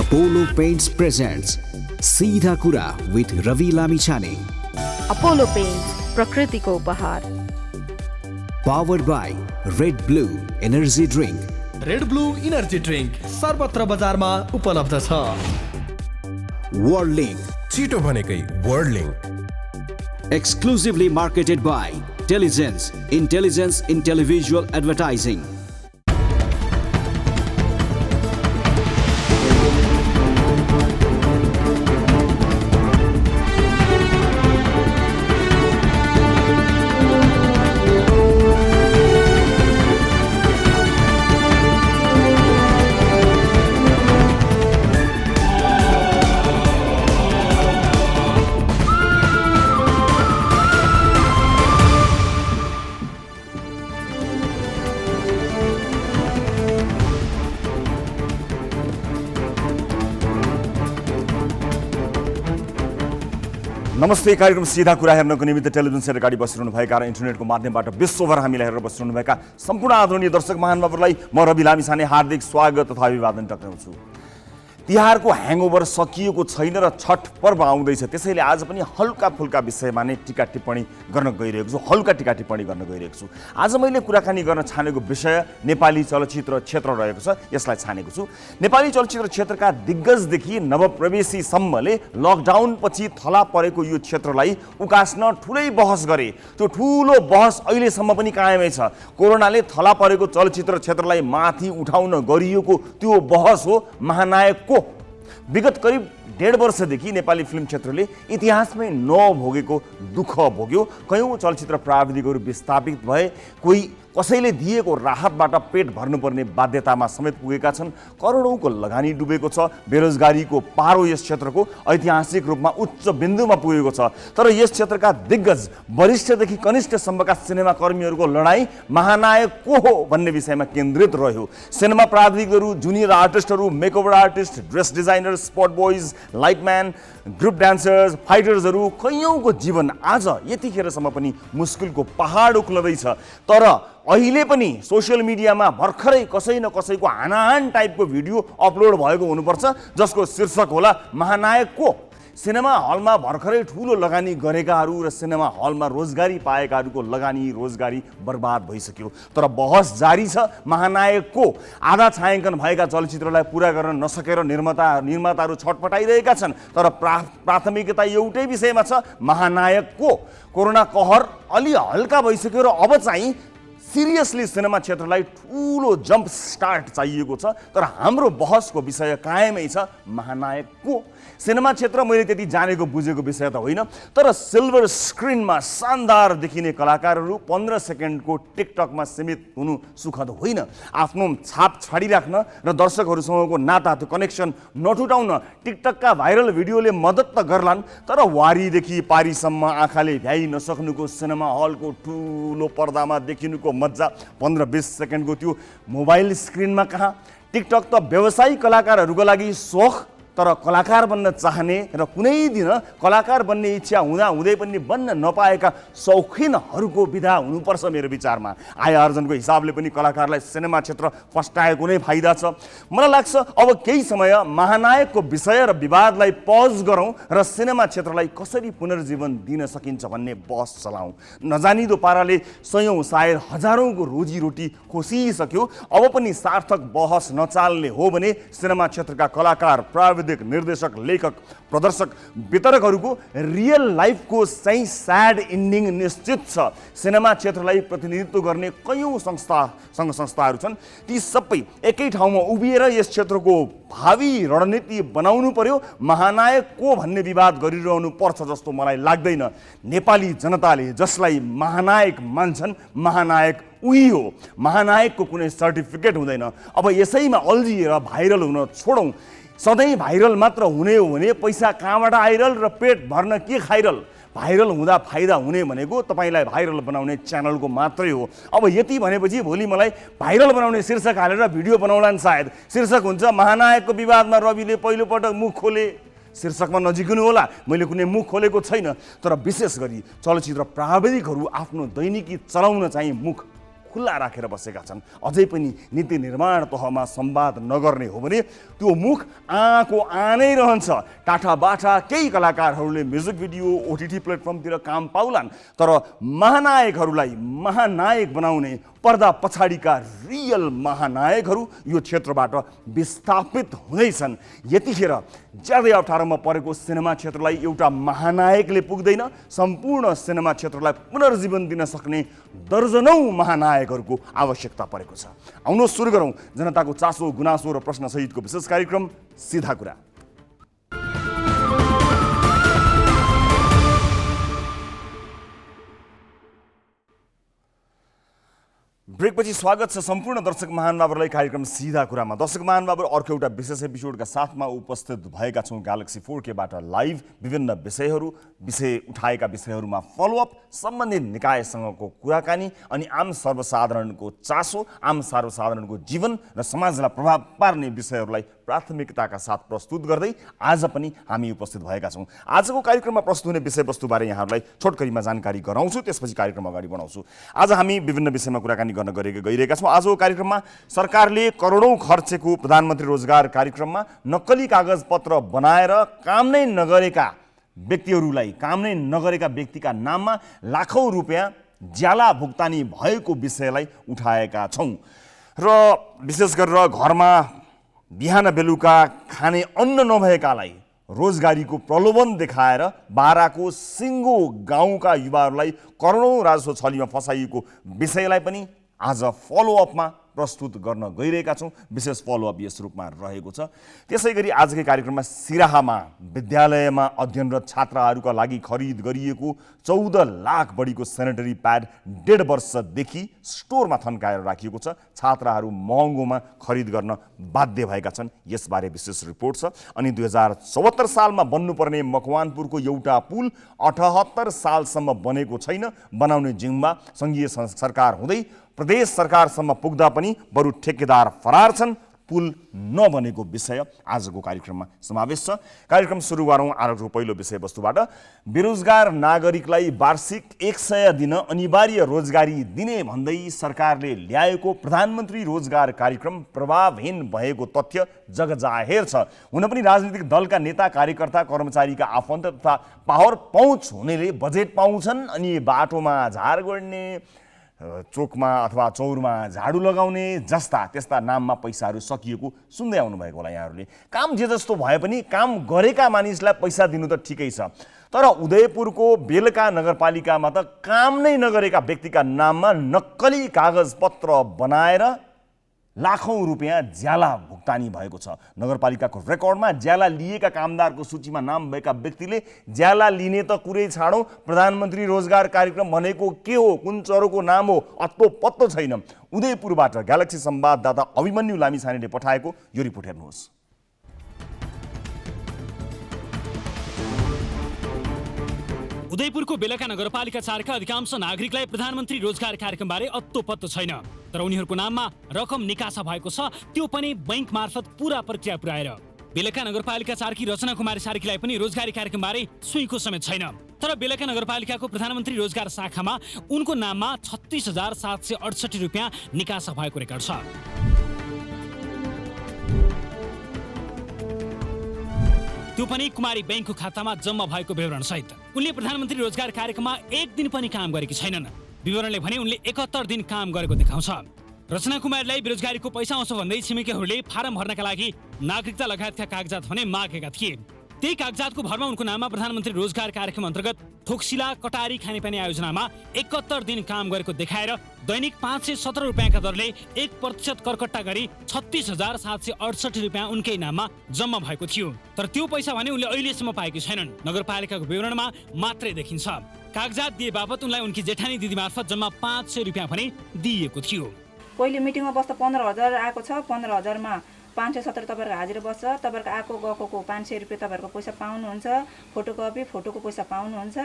Apollo Paints presents सीधा कुरा with Ravi Lamichhane. Apollo Paints, प्रकृति को उपहार. Powered by Red Blue Energy Drink. Red blue energy drink सर्वत्र बजारमा उपलब्ध छ. World Link. छिटो भनेकै world link. Exclusively marketed by Telligence. Intelligence in televisual advertising. नमस्ते. कार्यक्रम सीधा कुरा हेर्नको निमित्त टेलिभिजन सेट अगाडि बसिरहनु भएका र इन्टरनेटको माध्यमबाट विश्वभर हामीलाई हेरेर बसिरहनु भएका सम्पूर्ण आदरणीय दर्शक महानुभावहरूलाई म रवि लामिछाने हार्दिक स्वागत तथा अभिवादन टक्राउँछु. तिहारको ह्याङओभर सकिएको छैन र छठ पर्व आउँदैछ. त्यसैले आज पनि हल्का फुल्का विषयमा नै टिका टिप्पणी गर्न गइरहेको छु. हल्का टिका टिप्पणी गर्न गइरहेको छु. आज मैले कुराकानी गर्न छानेको विषय नेपाली चलचित्र क्षेत्र रहेको छ. यसलाई छानेको छु. नेपाली चलचित्र क्षेत्रका दिग्गजदेखि नवप्रवेशीसम्मले लकडाउनपछि थला परेको यो क्षेत्रलाई उकास्न ठुलै बहस गरे. त्यो ठुलो बहस अहिलेसम्म पनि कायमै छ. कोरोनाले थला परेको चलचित्र क्षेत्रलाई माथि उठाउन गरिएको त्यो बहस हो महानायकको. विगत करिब 1.5 वर्षदेखि नेपाली फिल्म क्षेत्रले इतिहासमै नभोगेको दुःख भोग्यो. कयौं चलचित्र प्राविधिकहरू विस्थापित भए. कोही कसैले दिएको राहतबाट पेट भर्नुपर्ने बाध्यतामा समेत पुगेका छन्. करोडौंको लगानी डुबेको छ. बेरोजगारीको पारो यस क्षेत्रको ऐतिहासिक रूपमा उच्च बिन्दुमा पुगेको छ. तर यस क्षेत्रका दिग्गज वरिष्ठदेखि कनिष्ठसम्मका सिनेमा कर्मीहरूको लडाईँ महानायक को हो भन्ने विषयमा केन्द्रित रह्यो. सिनेमा प्राविधिकहरू, जुनियर आर्टिस्टहरू, makeover artist, dress designer, spot boys, lightman, group dancers, फाइटर्सहरू कयौंको जीवन आज यतिखेरसम्म पनि मुस्किलको पहाड उक्लदैछ. तर अहिले पनि सोसियल मिडियामा भर्खरै कसै न कसैको हानाहान टाइपको भिडियो अपलोड भएको हुनुपर्छ जसको शीर्षक होला महानायक को. सिनेमा हलमा भर्खरै ठुलो लगानी गरेकाहरू र सिनेमा हलमा रोजगारी पाएकाहरूको लगानी रोजगारी बर्बाद भइसक्यो. तर बहस जारी छ. महानायक को. आधा छायाङ्कन भएका चलचित्रलाई पूरा गर्न नसकेर निर्माताहरू छटपटाइरहेका छन्. तर प्राथमिकता एउटै विषयमा छ, महानायक को. कोरोना कहर अलि हल्का भइसक्यो र अब चाहिँ सिरियसली सिनेमा क्षेत्रलाई ठुलो जम्प स्टार्ट चाहिएको छ. तर हाम्रो बहसको विषय कायमै छ, महानायक को. सिनेमा क्षेत्र मैले त्यति जानेको बुझेको विषय त होइन. तर सिल्भर स्क्रिनमा शानदार देखिने कलाकारहरू 15 सेकेन्डको टिकटकमा सीमित हुनु सुखद होइन. आफ्नो छाप छाडिराख्न र दर्शकहरूसँगको नाता, त्यो कनेक्सन नटुटाउन टिकटकका भाइरल भिडियोले मद्दत त गर्लान्. तर वारीदेखि पारीसम्म आँखाले भ्याइ नसक्नुको सिनेमा हलको ठुलो पर्दामा देखिनुको मजा 15-20 सेकेन्डको त्यो मोबाइल स्क्रिनमा कहाँ. टिकटक त व्यवसायिक कलाकारहरूको लागि सोख, तर कलाकार बन्न चाहने र कुनै दिन कलाकार बन्ने इच्छा हुँदै पनि बन्न नपाएका शौखिनहरूको विधा हुनुपर्छ मेरो विचारमा. आय आर्जनको हिसाबले पनि कलाकारलाई सिनेमा क्षेत्र फस्टाएको नै फाइदा छ. मलाई लाग्छ अब केही समय महानायकको विषय र विवादलाई पज गरौँ र सिनेमा क्षेत्रलाई कसरी पुनर्जीवन दिन सकिन्छ भन्ने बहस चलाउँ. नजानिदो पाराले सयौं सायद हजारौंको रोजीरोटी खोसिसक्यो. अब पनि सार्थक बहस नचाल्ने हो भने सिनेमा क्षेत्रका कलाकार, प्राविधिक, निर्देशक, लेखक, प्रदर्शक, वितरकहरूको रियल लाइफको चाहिँ स्याड इन्डिङ निश्चित छ. सिनेमा क्षेत्रलाई प्रतिनिधित्व गर्ने कयौं संस्थाहरू छन्. ती सबै एकै ठाउँमा उभिएर यस क्षेत्रको भावी रणनीति बनाउनु पर्यो. महानायक को भन्ने विवाद गरिरहनु पर्छ जस्तो मलाई लाग्दैन. नेपाली जनताले जसलाई महानायक मान्छन्, महानायक उही हो. महानायकको कुनै सर्टिफिकेट हुँदैन. अब यसैमा अल्झिएर भाइरल हुन छोडौँ. सधैँ भाइरल मात्र हुने हो भने पैसा कहाँबाट आइरल र पेट भर्न के खाइरल. भाइरल हुँदा फाइदा हुने भनेको तपाईलाई भाइरल बनाउने च्यानलको मात्रै हो. अब यति भनेपछि भोलि मलाई भाइरल बनाउने शीर्षक हालेर भिडियो बनाउलान्. सायद शीर्षक हुन्छ महानायकको विवादमा रविले पहिलोपटक मुख खोले. शीर्षकमा नजिकिनु होला, मैले कुनै मुख खोलेको छैन. तर विशेष गरी चलचित्र प्राविधिकहरू आफ्नो दैनिकी चलाउन चाहिँ मुख खुल्ला राखेर बसेका छन्। अझै पनि नीति निर्माण तहमा संवाद नगर्ने हो भने त्यो मुख आँको आनै रहन्छ। टाटा बाटा केही कलाकारहरूले म्युजिक भिडियो ओटिटी प्लेटफर्मतिर काम पाउलान्, तर महानायकहरूलाई महानायक बनाउने पर्दा पछाडिका रियल महानायकहरू यो क्षेत्रबाट विस्थापित हुँदैछन्। यतिखेर ज्यादै अप्ठ्यारोमा परेको सिनेमा क्षेत्रलाई एउटा महानायकले पुग्दैन, सम्पूर्ण सिनेमा क्षेत्रलाई पुनर्जीवन दिन सक्ने दर्जनौं महानायकहरूको आवश्यकता परेको छ। आउनुहोस् सुरु गरौँ जनताको चासो गुनासो र प्रश्न सहितको विशेष कार्यक्रम सीधा कुरा। ब्रेकपछि स्वागत छ सम्पूर्ण दर्शक महानुभावहरूलाई कार्यक्रम सीधा कुरामा। दर्शक महानुभावहरू, अर्को एउटा विशेष एपिसोडका साथमा उपस्थित भएका छौँ ग्यालेक्सी 4Kबाट लाइभ। विभिन्न विषय उठाएका विषयहरूमा फलोअप, सम्बन्धित निकायसँगको कुराकानी अनि आम सर्वसाधारणको चासो, आम सर्वसाधारणको जीवन र समाजलाई प्रभाव पार्ने विषयहरूलाई प्राथमिकताका साथ प्रस्तुत गर्दै आज पनि हामी उपस्थित भएका छौँ। आजको कार्यक्रममा प्रस्तुत हुने विषयवस्तुबारे यहाँहरूलाई छोटकरीमा जानकारी गराउँछु, त्यसपछि कार्यक्रम अगाडि बढाउँछु। आज हामी विभिन्न विषयमा कुराकानी गर्न गइरहेका छौँ। आजको कार्यक्रममा सरकारले करोडौं खर्चेको प्रधानमन्त्री रोजगार कार्यक्रममा नक्कली कागजपत्र बनाएर काम नै नगरेका व्यक्तिका नाममा लाखौं रुपियाँ ज्याला भुक्तानी भएको विषयलाई उठाएका छौँ र विशेष गरेर घरमा बिहान बेलुका खाने अन्न नभएकालाई रोजगारीको प्रलोभन देखाएर बाराको सिङ्गो गाउँका युवाहरूलाई करोडौं राजस्व छलीमा फसाइएको विषयलाई पनि आज फलोअपमा प्रस्तुत गर्न गइरहेका छौँ। विशेष फलोअप यस रूपमा रहेको छ। त्यसै गरी आजकै कार्यक्रममा सिराहामा विद्यालयमा अध्ययनरत छात्राहरूका लागि खरिद गरिएको 14 लाख बढीको सेनिटरी प्याड 1.5 वर्षदेखि स्टोरमा थन्काएर राखिएको छ। छात्राहरू महँगोमा खरिद गर्न बाध्य भएका छन्, यसबारे विशेष रिपोर्ट छ। अनि 2074 सालमा बन्नुपर्ने मकवानपुरको एउटा पुल 78 सालसम्म बनेको छैन। बनाउने जिम्मा सङ्घीय सरकार हुँदै प्रदेश सरकारसम्म पुग्दा पनि बरु ठेकेदार फरार छन्। पुल नबनेको विषय आजको कार्यक्रममा समावेश छ। कार्यक्रम सुरु गरौँ आजको पहिलो विषयवस्तुबाट। बेरोजगार नागरिकलाई वार्षिक 100 दिन अनिवार्य रोजगारी दिने भन्दै सरकारले ल्याएको प्रधानमन्त्री रोजगार कार्यक्रम प्रभावहीन भएको तथ्य जगजाहेर छ। हुन पनि राजनीतिक दलका नेता कार्यकर्ता कर्मचारीका आफन्त तथा पावर पहुँच हुनेले बजेट पाउँछन् अनि बाटोमा झार गोड्ने, चोकमा अथवा चौरमा झाडु लगाउने जस्ता त्यस्ता नाममा पैसाहरू सकिएको सुन्दै आउनुभएको होला यहाँहरूले। काम जे जस्तो भए पनि काम गरेका मानिसलाई पैसा दिनु त ठिकै छ, तर उदयपुरको बेलका नगरपालिकामा त काम नै नगरेका व्यक्तिका नाममा नक्कली कागजपत्र बनाएर लाखौं रुपियाँ ज्याला भुक्तानी भएको छ। नगरपालिकाको रेकर्डमा ज्याला लिएका कामदारको सूचीमा नाम भएका व्यक्तिले ज्याला लिने त कुरै छाडौँ, प्रधानमन्त्री रोजगार कार्यक्रम भनेको के हो, कुन चरोको नाम हो, अत्तो पत्तो छैन। उदयपुरबाट ग्यालेक्सी संवाददाता अभिमन्यु लामिछानेले पठाएको यो रिपोर्ट हेर्नुहोस्। उदयपुरको बेलका नगरपालिका 4का अधिकांश नागरिकलाई प्रधानमन्त्री रोजगार कार्यक्रमबारे अत्तो पत्तो छैन, तर उनीहरूको नाममा रकम निकासा भएको छ, त्यो पनि बैंक मार्फत पूरा प्रक्रिया पुर्याएर। बेलका नगरपालिका 4की रचना कुमारी सार्कीलाई पनि रोजगारी कार्यक्रमबारे सुइँको समेत छैन, तर बेलका नगरपालिकाको प्रधानमन्त्री रोजगार शाखामा उनको नाममा 36,768 रुपियाँ निकासा भएको रेकर्ड छ। त्यो पनि कुमारी बैंकको खातामा जम्मा भएको विवरण सहित। उनले प्रधानमन्त्री रोजगार कार्यक्रममा एक दिन पनि काम गरेकी छैनन्। विवरणले भने उनले 71 दिन काम गरेको देखाउँछ। रचना कुमारीलाई बेरोजगारीको पैसा आउँछ भन्दै छिमेकीहरूले फारम भर्नका लागि नागरिकता लगायतका कागजात भने मागेका थिए। त्यही कागजातको भरमा उनको नाममा प्रधानमन्त्री रोजगार कार्यक्रम अन्तर्गत ठोक्सिला कटारी खानेपानी आयोजनामा 71 दिन काम गरेको देखाएर दैनिक 517 रुपियाँका दरले 1% करकट्टा गरी 36,768 रुपियाँ उनकै नाममा जम्मा भएको थियो। तर त्यो पैसा भने उनले अहिलेसम्म पाएकी छैनन्। नगरपालिकाको विवरणमा मात्रै देखिन्छ। कागजात दिए बापत उनलाई उनकी जेठानी दिदी मार्फत जम्मा 500 रुपियाँ पनि दिइएको थियो। पहिले मिटिङमा बस्दा 15,000 आएको छ। 15,000मा 517 तपाईँहरूको हाजिरा बस्छ। तपाईँहरूको आएको गएको 500 रुपियाँ तपाईँहरूको पैसा पाउनुहुन्छ। फोटोको पैसा पाउनुहुन्छ।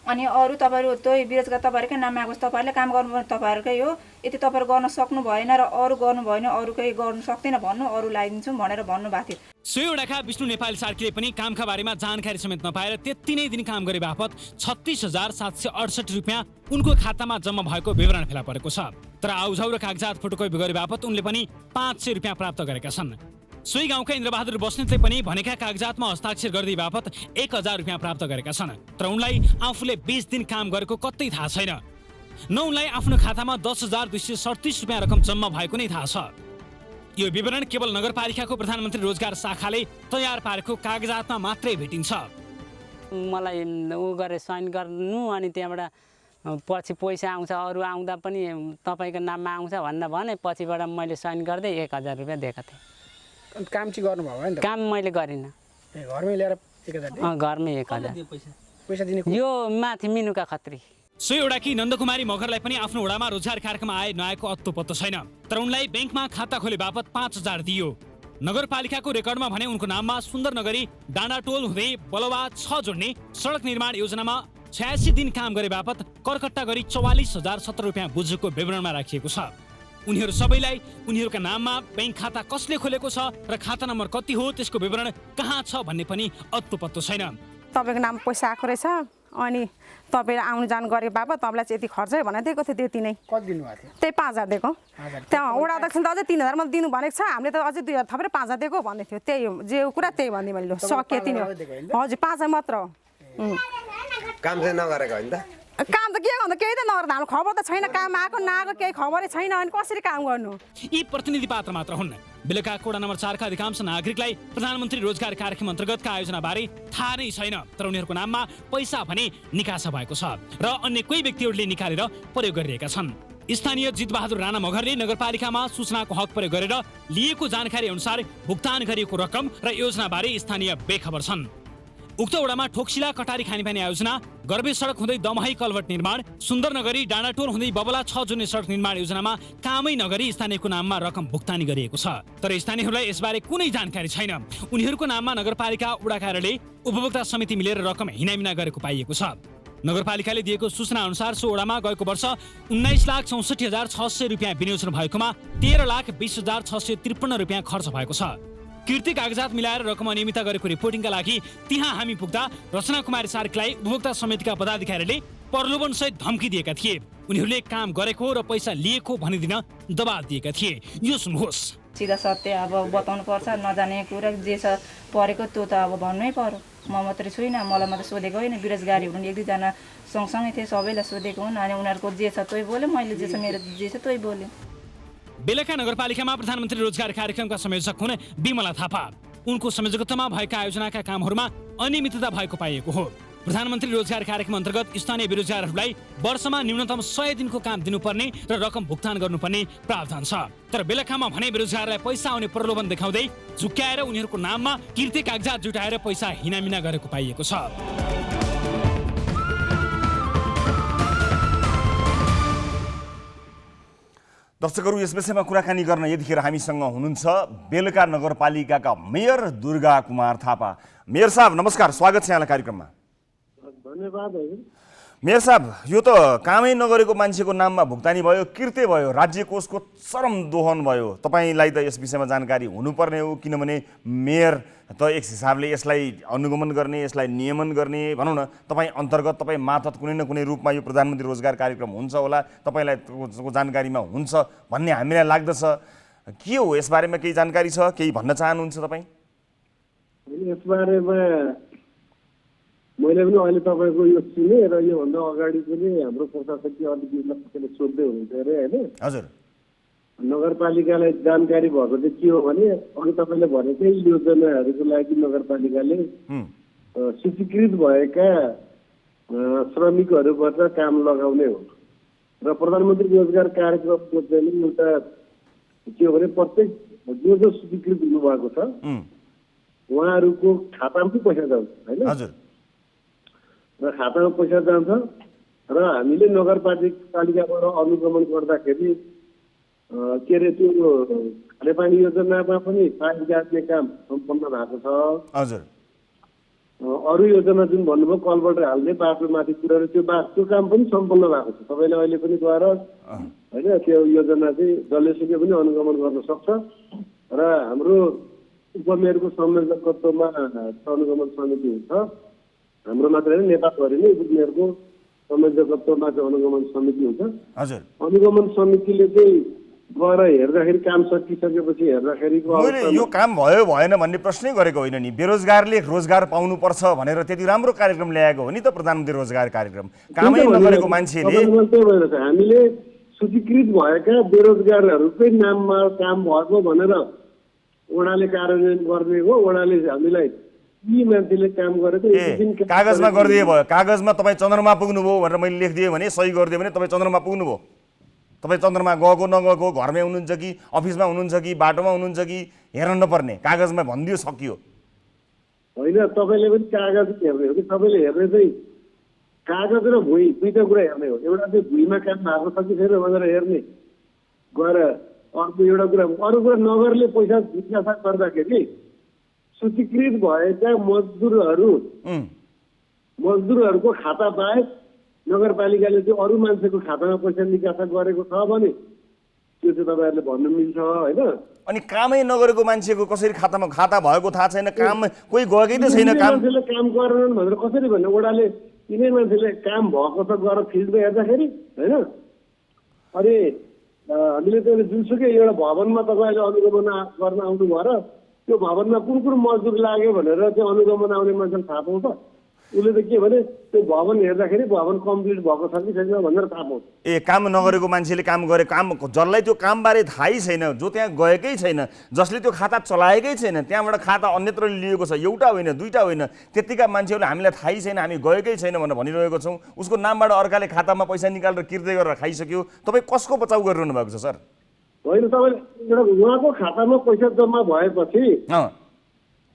अनि अरू तपाईँहरू त्यही बेरोजगार तपाईँहरूकै नाममा आएको तपाईँहरूले काम गर्नु तपाईँहरूकै हो, यदि तपाईँहरू गर्न सक्नु भएन र अरू गर्नु भएन, अरू केही गर्नु सक्दैन भन्नु, अरू लगाइदिन्छौँ भनेर भन्नुभएको थियो। सोहीवटाका विष्णु नेपाली सार्कीले पनि कामका बारेमा जानकारी समेत नपाएर त्यति नै दिन काम गरे बापत 36,768 रुपियाँ उनको खातामा जम्मा भएको विवरण फेला परेको छ। तर आउजाउ र कागजात फोटोकपी गरे बापत उनले पनि 500 रुपियाँ प्राप्त गरेका छन्। सोही गाउँका इन्द्रबहादुर बस्नेतले पनि भनेका कागजातमा हस्ताक्षर गर्दै बापत 1,000 रुपियाँ प्राप्त गरेका छन्। तर उनलाई आफूले 20 दिन काम गरेको कतै थाहा छैन, न उनलाई आफ्नो खातामा 10,237 रुपियाँ रकम जम्मा भएको नै थाहा छ। यो विवरण केवल नगरपालिकाको प्रधानमन्त्री रोजगार शाखाले तयार पारेको कागजातमा मात्रै भेटिन्छ। मलाई ऊ गरे साइन गर्नु अनि त्यहाँबाट पछि पैसा आउँछ, अरू आउँदा पनि तपाईँको नाममा आउँछ भने पछिबाट मैले साइन गर्दै 1,000 रुपियाँ दिएको थिएँ। काम चाहिँ गर्नुभयो होइन? काम मैले गरिनँ। घरमै ल्याएर 1,000? घरमै 1,000 पैसा दिने यो माथि मिनुका खत्री। सोहीवटा कि नन्दकुमारी मगरलाई पनि आफ्नो वडामा रोजगार कार्यक्रम आए नआएको अत्तो पत्तो छैन। तर उनलाई ब्याङ्कमा खाता खोले बापत 5,000 दियो। नगरपालिकाको रेकर्डमा भने उनको नाममा सुन्दरनगरी डाँडाटोल हुँदै बलवा 6 जोड्ने सडक निर्माण योजनामा 86 दिन काम गरे बापत करकट्टा गरी 44,070 रुपियाँ बुझेको विवरणमा राखिएको छ। उनीहरू सबैलाई उनीहरूका नाममा ब्याङ्क खाता कसले खोलेको छ र खाता नम्बर कति हो त्यसको विवरण कहाँ छ भन्ने पनि अत्तो पत्तो छैन। तपाईँको नाम पैसा आएको रहेछ अनि तपाईँले आउनु जानु गरे बाबा तपाईँलाई चाहिँ यति खर्च भनेर दिएको थियो, त्यति नै। कति दिनुभएको थियो? त्यही 5,000 दिएको। त्यहाँ वडा अध्यक्षले त अझै 3,000 मात्रै दिनु भनेको छ, हामीले त अझै 2,000 थपेर 5,000 दिएको भन्दै थियो। त्यही हो, जे कुरा त्यही भन्दै मैले सके तिनी हो। हजुर 5,000 मात्र हो। काम चाहिँ नगरेको होइन त? काम त के गर्नु, केही त नगर्दा हाम्रो खबर त छैन, काम आएको नआएको केही खबरै छैन, अनि कसरी काम गर्नु? यी प्रतिनिधि पात्र मात्र हुन्। बेलुका कोडा नम्बर 4 का अधिकांश नागरिकलाई प्रधानमन्त्री रोजगार कार्यक्रम अन्तर्गतका आयोजनाबारे थाहा नै छैन। तर उनीहरूको नाममा पैसा भने निकासा भएको छ र अन्य कोही व्यक्तिहरूले निकालेर प्रयोग गरिरहेका छन्। स्थानीय जितबहादुर राणा मगरले नगरपालिकामा सूचनाको हक प्रयोग गरेर लिएको जानकारी अनुसार भुक्तान गरिएको रकम र योजनाबारे स्थानीय बेखबर छन्। उक्त वडामा ठोक्सिला कटारी खानेपानी आयोजना, गर्बे सडक हुँदै दमहाई कलभट निर्माण, सुन्दरनगरी डाँडाटोल हुँदै बबला 6 जोड्ने सडक निर्माण योजनामा कामै नगरी स्थानीयको नाममा रकम भुक्तानी गरिएको छ। तर स्थानीयहरूलाई यसबारे कुनै जानकारी छैन। उनीहरूको नाममा नगरपालिका वडा कार्यालय उपभोक्ता समिति मिलेर रकम हिनामिना गरेको पाइएको छ। नगरपालिकाले दिएको सूचना अनुसार सो वडामा गएको वर्ष 19,64,600 रुपियाँ विनियोजन भएकोमा 13,20,653 रुपियाँ खर्च भएको छ। कीर्ति कागजात मिलाएर रकम अनियमितता गरेको रिपोर्टिङका लागि त्यहाँ हामी पुग्दा रचना कुमारी सार्कीलाई उपभोक्ता समितिका पदाधिकारीले प्रलोभन सहित धम्की दिएका थिए। उनीहरूले काम गरेको र पैसा लिएको भनिदिन दबाब दिएका थिए। यो सुन्नुहोस्। सिधा सत्य अब बताउनु पर्छ, नजाने कुरा जे छ परेको त्यो त अब भन्नै पर्यो। म मात्रै छुइनँ, मलाई मात्रै सोधेको होइन, बेरोजगारी हुनु 1-2 जना सँगसँगै थिए, सबैलाई सोधेको हुन्। अनि उनीहरूको जे छ त्यही बोल्यो, मैले जे छ मेरो जे छ त्यही बोल्यो। बेलका नगरपालिकामा प्रधानमन्त्री रोजगार कार्यक्रमका संयोजक हुन् बिमला थापा। उनको संयोजकत्वमा भएका आयोजनाका कामहरूमा अनियमितता भएको पाइएको हो। प्रधानमन्त्री रोजगार कार्यक्रम अन्तर्गत स्थानीय बेरोजगारहरूलाई वर्षमा न्यूनतम 100 दिनको काम दिनुपर्ने र रकम भुक्तान गर्नुपर्ने प्रावधान छ। तर बेलकामा भने बेरोजगारलाई पैसा आउने प्रलोभन देखाउँदै झुक्क्याएर उनीहरूको नाममा कीर्ति कागजात जुटाएर पैसा हिनामिना गरेको पाइएको छ। दर्शकहरू, यस विषयमा कुराकानी गर्न यतिखेर हामीसँग हुनुहुन्छ बेलका नगरपालिकाका मेयर दुर्गा कुमार थापा। मेयर साहब नमस्कार, स्वागत छ यहाँलाई कार्यक्रममा। धन्यवाद। मेयर साहब, यो त कामै नगरेको मान्छेको नाममा भुक्तानी भयो, किर्ते भयो, राज्य कोषको चरम दोहन भयो। तपाईँलाई त यस विषयमा जानकारी हुनुपर्ने हो, किनभने मेयर त एक हिसाबले यसलाई अनुगमन गर्ने, यसलाई नियमन गर्ने, भनौँ न तपाईँ अन्तर्गत तपाईँ मातहत कुनै न कुनै रूपमा यो प्रधानमन्त्री रोजगार कार्यक्रम हुन्छ होला, तपाईँलाई जानकारीमा हुन्छ भन्ने हामीलाई लाग्दछ। के हो यसबारेमा केही जानकारी छ, केही भन्न चाहनुहुन्छ तपाईँ? यसबारेमा मैले पनि अहिले तपाईँको यो सुने र योभन्दा अगाडि पनि हाम्रो प्रशासकीय अधिकारीले सोध्दै हुनुहुन्थ्यो अरे होइन? हजुर। नगरपालिकालाई जानकारी भएको चाहिँ के हो भने अघि तपाईँले भनेकै योजनाहरूको लागि नगरपालिकाले सूचीकृत भएका श्रमिकहरूबाट काम लगाउने हो र प्रधानमन्त्री रोजगार कार्यक्रमको चाहिँ एउटा के हो भने प्रत्येक जो जो सूचीकृत हुनुभएको छ उहाँहरूको खातामा पनि पैसा जान्छ होइन? हजुर। र खातामा पैसा जान्छ र हामीले नगरपालिकाबाट अनुगमन गर्दाखेरि के अरे त्यो खानेपानी योजनामा पनि पानी गाड्ने काम सम्पन्न भएको छ। हजुर। अरू योजना जुन भन्नुभयो कलबाट हाल्ने बाटोमाथि पुऱ्याएर त्यो काम पनि सम्पन्न भएको छ। तपाईँले अहिले पनि गएर होइन त्यो योजना चाहिँ जसले सुकै पनि अनुगमन गर्न सक्छ र हाम्रो उपमेयरको संयोजकत्वमा अनुगमन समिति हुन्छ। हाम्रो मात्रै होइन नेपालभरि नै उपमेयरको संयोजकत्वमा चाहिँ अनुगमन समिति हुन्छ। हजुर, अनुगमन समितिले चाहिँ गएर हेर्दाखेरि काम सकिसकेपछि हेर्दाखेरिको मैले यो काम भयो भएन भन्ने प्रश्नै गरेको होइन नि। बेरोजगारले रोजगार पाउनुपर्छ भनेर त्यति राम्रो कार्यक्रम ल्याएको हो नि त प्रधानमन्त्री रोजगार कार्यक्रम। कामै नगरेको मान्छेले हामीले सूचीकृत भएका बेरोजगारहरूकै नाममा काम भएको भनेर वडाले कार्यान्वयन गर्ने हो। वडाले हामीलाई यी मान्छेले काम गरेको कागजमा गरिदिए भयो। कागजमा तपाईँ चन्द्रमा पुग्नुभयो भनेर मैले लेखिदिएँ भने सही गरिदियो भने तपाईँ चन्द्रमा पुग्नुभयो। तपाईँ चन्द्रमा गएको नगएको, घरमै हुनुहुन्छ कि अफिसमा हुनुहुन्छ कि बाटोमा हुनुहुन्छ कि हेर्न नपर्ने, कागजमा भनिदियो सकियो। होइन, तपाईँले पनि कागज हेर्ने हो कि तपाईँले हेर्ने चाहिँ कागज र भुइँ दुईवटा कुरा हेर्ने हो। एउटा चाहिँ भुइँमा काम भएको छ कि छैन भनेर हेर्ने गएर, अर्को एउटा कुरा अरू कुरा नगरले पैसा जिज्ञासा गर्दाखेरि सूचीकृत भएका मजदुरहरूको खाता बाहेक नगरपालिकाले चाहिँ अरू मान्छेको खातामा पैसा निकासा गरेको छ भने त्यो चाहिँ तपाईँहरूले भन्नु मिल्छ होइन। अनि कामै नगरेको मान्छेको कसरी खाता भएको थाहा छैन, काम कोही गएकै त छैन। मान्छेले काम गरेनन् भनेर कसरी भन्ने? वडाले यिनै मान्छेले काम भएको त गएर फिल्डमा हेर्दाखेरि होइन। अनि हामीले चाहिँ जुनसुकै एउटा भवनमा तपाईँले अनुगमन गर्न आउनुभयो र त्यो भवनमा कुन मजदुर लाग्यो भनेर चाहिँ अनुगमन आउने मान्छेले थाहा पाउँछ। उसले त के भने त्यो भवन हेर्दाखेरि भवन कम्प्लिट भएको छ कि छैन भनेर थाहा पाउँछ। काम नगरेको मान्छेले काम गरे, काम जसलाई त्यो कामबारे थाहै छैन, जो त्यहाँ गएकै छैन, जसले त्यो खाता चलाएकै छैन, त्यहाँबाट खाता अन्यत्र लिएको छ, एउटा होइन दुईटा होइन, त्यतिका मान्छेहरूले हामीलाई थाहै छैन, हामी गएकै छैन भनेर भनिरहेको छौँ। उसको नामबाट अर्काले खातामा पैसा निकालेर किर्दै गरेर खाइसक्यो। तपाईँ कसको बचाउ गरिरहनु भएको छ सर? होइन, तपाईँले एउटा उहाँको खातामा पैसा जम्मा भएपछि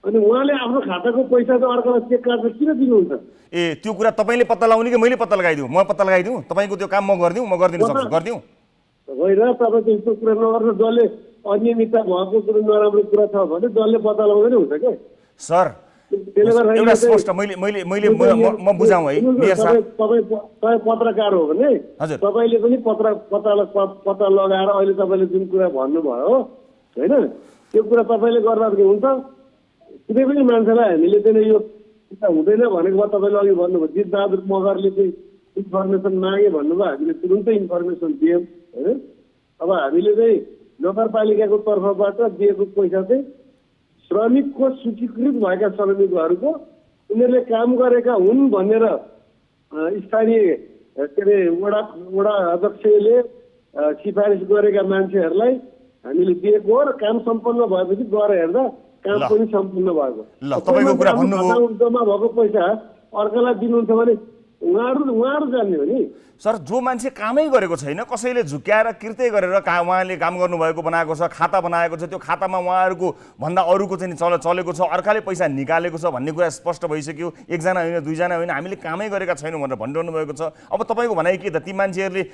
अनि उहाँले आफ्नो खाताको पैसा त अर्कालाई चेक काटेर किन दिनुहुन्छ? त्यो कुरा तपाईँले पत्ता लगाउने कि मैले पत्ता लगाइदिउँ? म पत्ता लगाइदिउँ? तपाईँको त्यो काम म गरिदिउँ? म गरिदिनु सक्छु, गरिदिउँ? होइन, तपाईँ त्यस्तो कुरा नगर्नु। जसले अनियमितता भएको कुरो नराम्रो कुरा छ भने जसले पत्ता लगाउँदै हुन्छ क्या सर। एउटा स्पष्ट म बुझाउँ है। तपाईँ पत्रकार हो भने तपाईँले पनि पत्ता लगाएर अहिले तपाईँले जुन कुरा भन्नुभयो होइन, त्यो कुरा तपाईँले गर्दा हुन्छ। कुनै पनि मान्छेलाई हामीले चाहिँ यो हुँदैन भनेको भए तपाईँले अघि भन्नुभयो जितबहादुर मगरले चाहिँ इन्फर्मेसन मागे भन्नुभयो, हामीले तुरुन्तै इन्फर्मेसन दियौँ होइन। अब हामीले चाहिँ नगरपालिकाको तर्फबाट दिएको पैसा चाहिँ श्रमिकको सूचीकृत भएका श्रमिकहरूको उनीहरूले काम गरेका हुन् भनेर स्थानीय के अरे वडा अध्यक्षले सिफारिस गरेका मान्छेहरूलाई हामीले दिएको हो र काम सम्पन्न भएपछि गएर हेर्दा काम पनि सम्पूर्ण भएको। जम्मा भएको पैसा अर्कालाई दिनुहुन्छ भने उहाँहरू जान्ने हो नि सर। जो मान्छे कामै गरेको छैन, कसैले झुक्याएर किर्तै गरेर उहाँले काम गर्नुभएको बनाएको छ, खाता बनाएको छ, त्यो खातामा उहाँहरूको भन्दा अरूको चाहिँ चलेको छ, अर्काले पैसा निकालेको छ भन्ने कुरा स्पष्ट भइसक्यो। एकजना होइन दुईजना होइन, हामीले कामै गरेका छैनौँ भनेर भनिरहनु भएको छ। अब तपाईँको भनाइ के त? ती मान्छेहरूले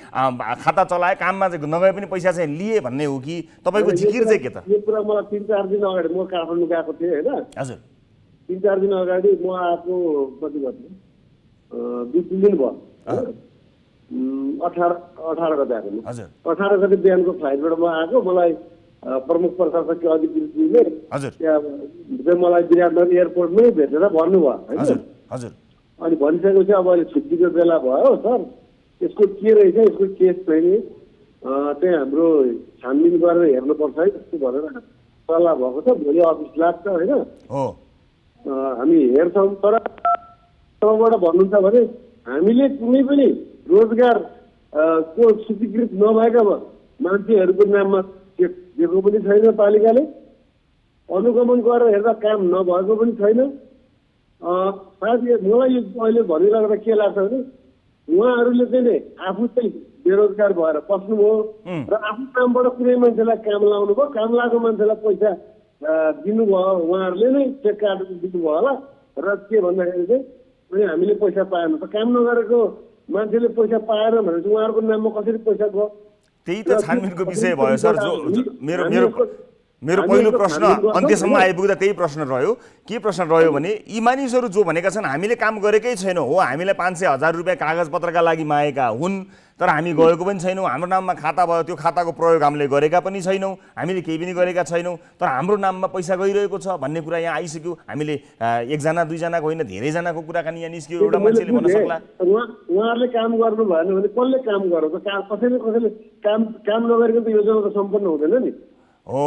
खाता चलाए, काममा चाहिँ नगए पनि पैसा चाहिँ लिए भन्ने हो कि तपाईँको जिकिर चाहिँ के त? यो कुरा मलाई 3-4 दिन अगाडि म काठमाडौँ गएको थिएँ होइन। हजुर, 3-4 दिन अगाडि म आएको कति गर्थेँ 2-3 दिन भयो। 18 गते आएको। 18 गते बिहानको फ्लाइटबाट म आएको। मलाई प्रमुख प्रशासकीय अधिकृतले त्यहाँ मलाई विराटनगर एयरपोर्टमै भेटेर भन्नुभयो होइन। अनि भनिसकेपछि अब अहिले छुट्टीको बेला भयो सर, यसको के रहेछ, यसको केस चाहिँ त्यहाँ हाम्रो छानबिन गरेर हेर्नुपर्छ है त्यस्तो भनेर सल्लाह भएको छ। भोलि अफिस लाग्छ होइन, हामी हेर्छौँ। तर तबबाट भन्नुहुन्छ भने हामीले कुनै पनि रोजगार को स्वीकृत नभएका मान्छेहरूको नाममा चेक दिएको पनि छैन पालिकाले। अनुगमन गरेर हेर्दा काम नभएको पनि छैन। साथै मलाई यो अहिले भनिराख्दा के लाग्छ भने उहाँहरूले चाहिँ नि आफू चाहिँ बेरोजगार भएर बस्नुभयो र आफ्नो नामबाट कुनै मान्छेलाई काम लाउनु भयो, काम लागेको मान्छेलाई पैसा दिनुभयो, उहाँहरूले नै चेक काटेर दिनुभयो होला। र के भन्दाखेरि चाहिँ अनि हामीले पैसा पाएन त काम नगरेको मान्छेले पैसा पाएन भने चाहिँ उहाँहरूको नाममा कसरी पैसा गयो? त्यही त छानबिनको विषय भयो सर। जो मेरो पहिलो प्रश्न अन्त्यसम्म आइपुग्दा त्यही प्रश्न रह्यो। के प्रश्न रह्यो भने यी मानिसहरू जो भनेका छन् हामीले काम गरेकै छैनौँ हो, हामीलाई 500,000 रुपियाँ कागजपत्रका लागि मागेका हुन्, तर हामी गएको पनि छैनौँ, हाम्रो नाममा खाता भयो, त्यो खाताको प्रयोग हामीले गरेका पनि छैनौँ, हामीले केही पनि गरेका छैनौँ, तर हाम्रो नाममा पैसा गइरहेको छ भन्ने कुरा यहाँ आइसक्यो। हामीले एकजना दुईजनाको होइन धेरैजनाको कुराकानी यहाँ निस्क्यो। एउटा मान्छेले भन्न सक्ला उहाँहरूले काम गर्नु भएन भने कसले काम गर्छ? कसैले काम नगरेको त योजना त सम्पन्न हुँदैन नि। हो,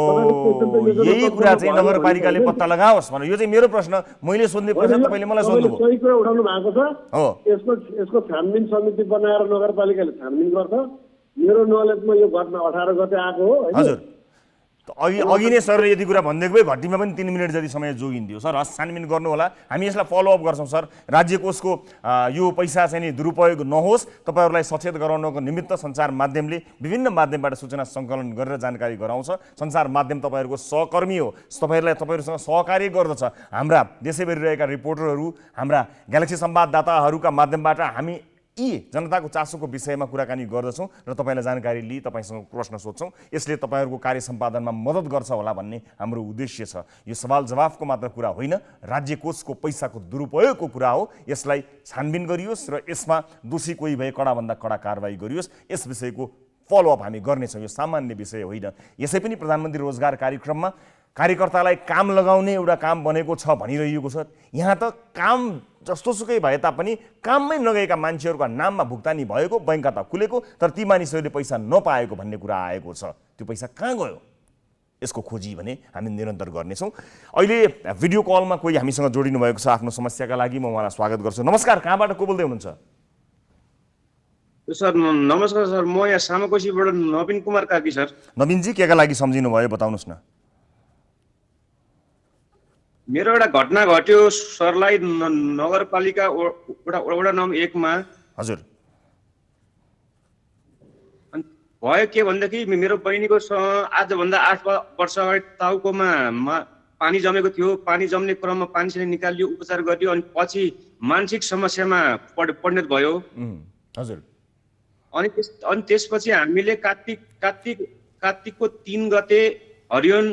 यही कुरा चाहिँ नगरपालिकाले पत्ता लगाओस् भनेर, यो चाहिँ मेरो प्रश्न। मैले सोध्ने प्रश्न तपाईँले मलाई सोध्नुभयो। सही कुरा उठाउनु भएको छ। हो, यसको छानबिन समिति बनाएर नगरपालिकाले छानबिन गर्छ। मेरो नलेजमा यो घटना 18 गते आएको हो। हजुर, अघि नै सरले यति कुरा भनिदिएको भए घट्टीमा पनि 3 मिनट जति समय जोगिन्थ्यो। सर हस्, छानबिन गर्नु होला, हामी यसलाई फलोअप गर्छौँ। सर, राज्य कोषको यो पैसा चाहिँ नि दुरुपयोग नहोस्, तपाईँहरूलाई सचेत गराउनको निमित्त सञ्चार माध्यमले विभिन्न माध्यमबाट सूचना सङ्कलन गरेर जानकारी गराउँछ। सञ्चार माध्यम तपाईँहरूको सहकर्मी हो, तपाईँहरूसँग सहकार्य गर्दछ। हाम्रा देशैभरि रहेका रिपोर्टरहरू, हाम्रा ग्यालेक्सी संवाददाताहरूका माध्यमबाट हामी यी जनताको चासोको विषयमा कुराकानी गर्दछौँ र तपाईँलाई जानकारी लिई तपाईँसँग प्रश्न सोध्छौँ। यसले तपाईँहरूको कार्य सम्पादनमा मद्दत गर्छ होला भन्ने हाम्रो उद्देश्य छ। यो सवाल जवाफको मात्र कुरा होइन, राज्य कोषको पैसाको दुरुपयोगको कुरा हो। यसलाई छानबिन गरियोस् र यसमा दोषी कोही भए कडाभन्दा कडा कारवाही गरियोस्। यस विषयको फलोअप हामी गर्नेछौँ। यो सामान्य विषय होइन। यसै पनि प्रधानमन्त्री रोजगार कार्यक्रममा कार्यकर्तालाई काम लगाउने एउटा काम बनेको छ भनिरहेको छ। यहाँ त काम जस्तोसुकै भए तापनि काममै नगएका मान्छेहरूका नाममा भुक्तानी भएको, बैंक खाता खुलेको, तर ती मानिसहरूले पैसा नपाएको भन्ने कुरा आएको छ। त्यो पैसा कहाँ गयो? यसको खोजी भने हामी निरन्तर गर्नेछौँ। अहिले भिडियो कलमा कोही हामीसँग जोडिनु भएको छ आफ्नो समस्याका लागि। म उहाँलाई स्वागत गर्छु। नमस्कार, कहाँबाट को बोल्दै हुनुहुन्छ? सर नमस्कार सर, म यहाँ सामाकोशीबाट नवीन कुमार कार्की सर। नवीनजी, केका लागि सम्झिनु भयो बताउनुहोस् न। मेरो एउटा घटना घट्यो सरलाई नगरपालिका वडा नम्बर 1 मा। हजुर, भयो के भनेदेखि मेरो बहिनीको आजभन्दा 8 वर्ष अगाडि टाउकोमा पानी जमेको थियो। पानी जम्ने क्रममा पानीले निकालियो, उपचार गरियो, अनि पछि मानसिक समस्यामा परिणत भयो। हजुर, अनि त्यसपछि हामीले कार्तिकको 3 गते हरियोन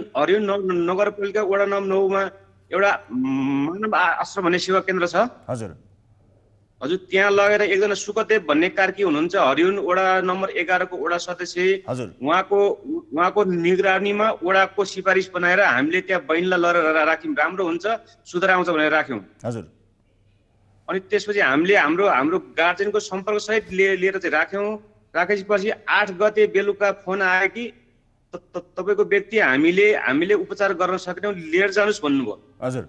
नगरपालिका वडा नम्बर 9 मा एउटा मानव आश्रम भन्ने सेवा केन्द्र छ। हजुर हजुर, त्यहाँ लगेर एकजना सुकदेव भन्ने कार्की हुनुहुन्छ, हरियोन वडा नम्बर 11 को वडा सदस्य। हजुर, उहाँको निगरानीमा वडाको सिफारिस बनाएर हामीले त्यहाँ बहिनीलाई लगेर राख्यौँ, राम्रो हुन्छ, सुधार आउँछ भनेर राख्यौँ। हजुर, अनि त्यसपछि हामीले हाम्रो गार्जेनको सम्पर्क सहित लिएर चाहिँ राख्यौँ। राखेपछि 8 गते बेलुका फोन आयो कि तपाईँको व्यक्ति हामीले उपचार गर्न सक्दैनौँ, लिएर जानुहोस् भन्नुभयो। हजुर,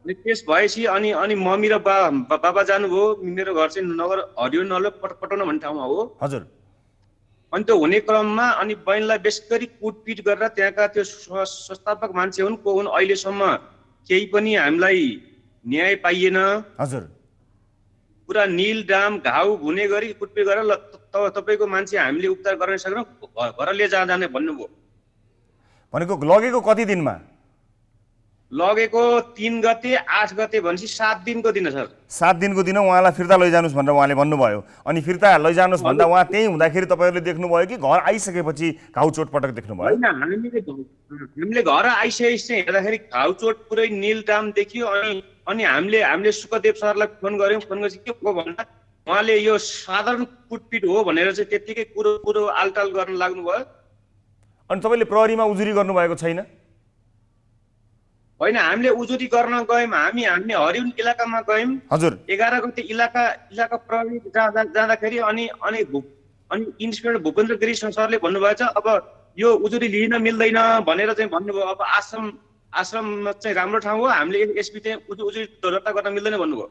अनि त्यस भएपछि अनि मम्मी र बाबा जानुभयो। मेरो घर चाहिँ नगर हरियोन पटाउन भन्ने ठाउँमा हो। हजुर, अनि त्यो हुने क्रममा अनि बहिनीलाई बेसरी कुटपिट गरेर त्यहाँका त्यो संस्थापक मान्छे हुन् को हुन्, अहिलेसम्म केही पनि हामीलाई न्याय पाइएन। हजुर, पुरा नील डाम घाउ हुने गरी कुटपिट गरेर तपाईँको मान्छे हामीले उपचार गर्न सक्दैनौँ, घर लिएर जाने भन्नुभयो। भनेको लगेको कति दिनमा? लगेको 3 गते 8 गते भनेपछि 7 दिनको दिन सर। 7 दिनको दिन उहाँलाई फिर्ता लैजानुहोस् भनेर उहाँले भन्नुभयो। अनि फिर्ता लैजानुहोस् भन्दा उहाँ त्यहीँ हुँदाखेरि तपाईँहरूले देख्नुभयो कि घर आइसकेपछि घाउ चोटपटक देख्नुभयो? होइन, हामीले घर आइसकेपछि हेर्दाखेरि घाउ चोट पुरै नील डाम देखियो। अनि हामीले सुकदेव सरलाई फोन गऱ्यौँ। फोन गरेपछि के हो भन्दा उहाँले यो साधारण कुटपिट हो भनेर चाहिँ त्यत्तिकै कुरो आलटाल गर्न लाग्नुभयो। अनि तपाईँले प्रहरीमा उजुरी गर्नुभएको छैन? होइन, हामीले उजुरी गर्न गयौँ, हामी हरियोन इलाकामा गयौँ। हजुर, 11 गते इलाका प्रहरी जाँदाखेरि अनि इन्सपेक्टर भूपेन्द्र गिरी सरले भन्नुभएको छ अब यो उजुरी लिन मिल्दैन भनेर चाहिँ भन्नुभयो। अब आश्रम चाहिँ राम्रो ठाउँ हो, हामीले एसपी चाहिँ उजुरी दर्ता गर्न मिल्दैन भन्नुभयो।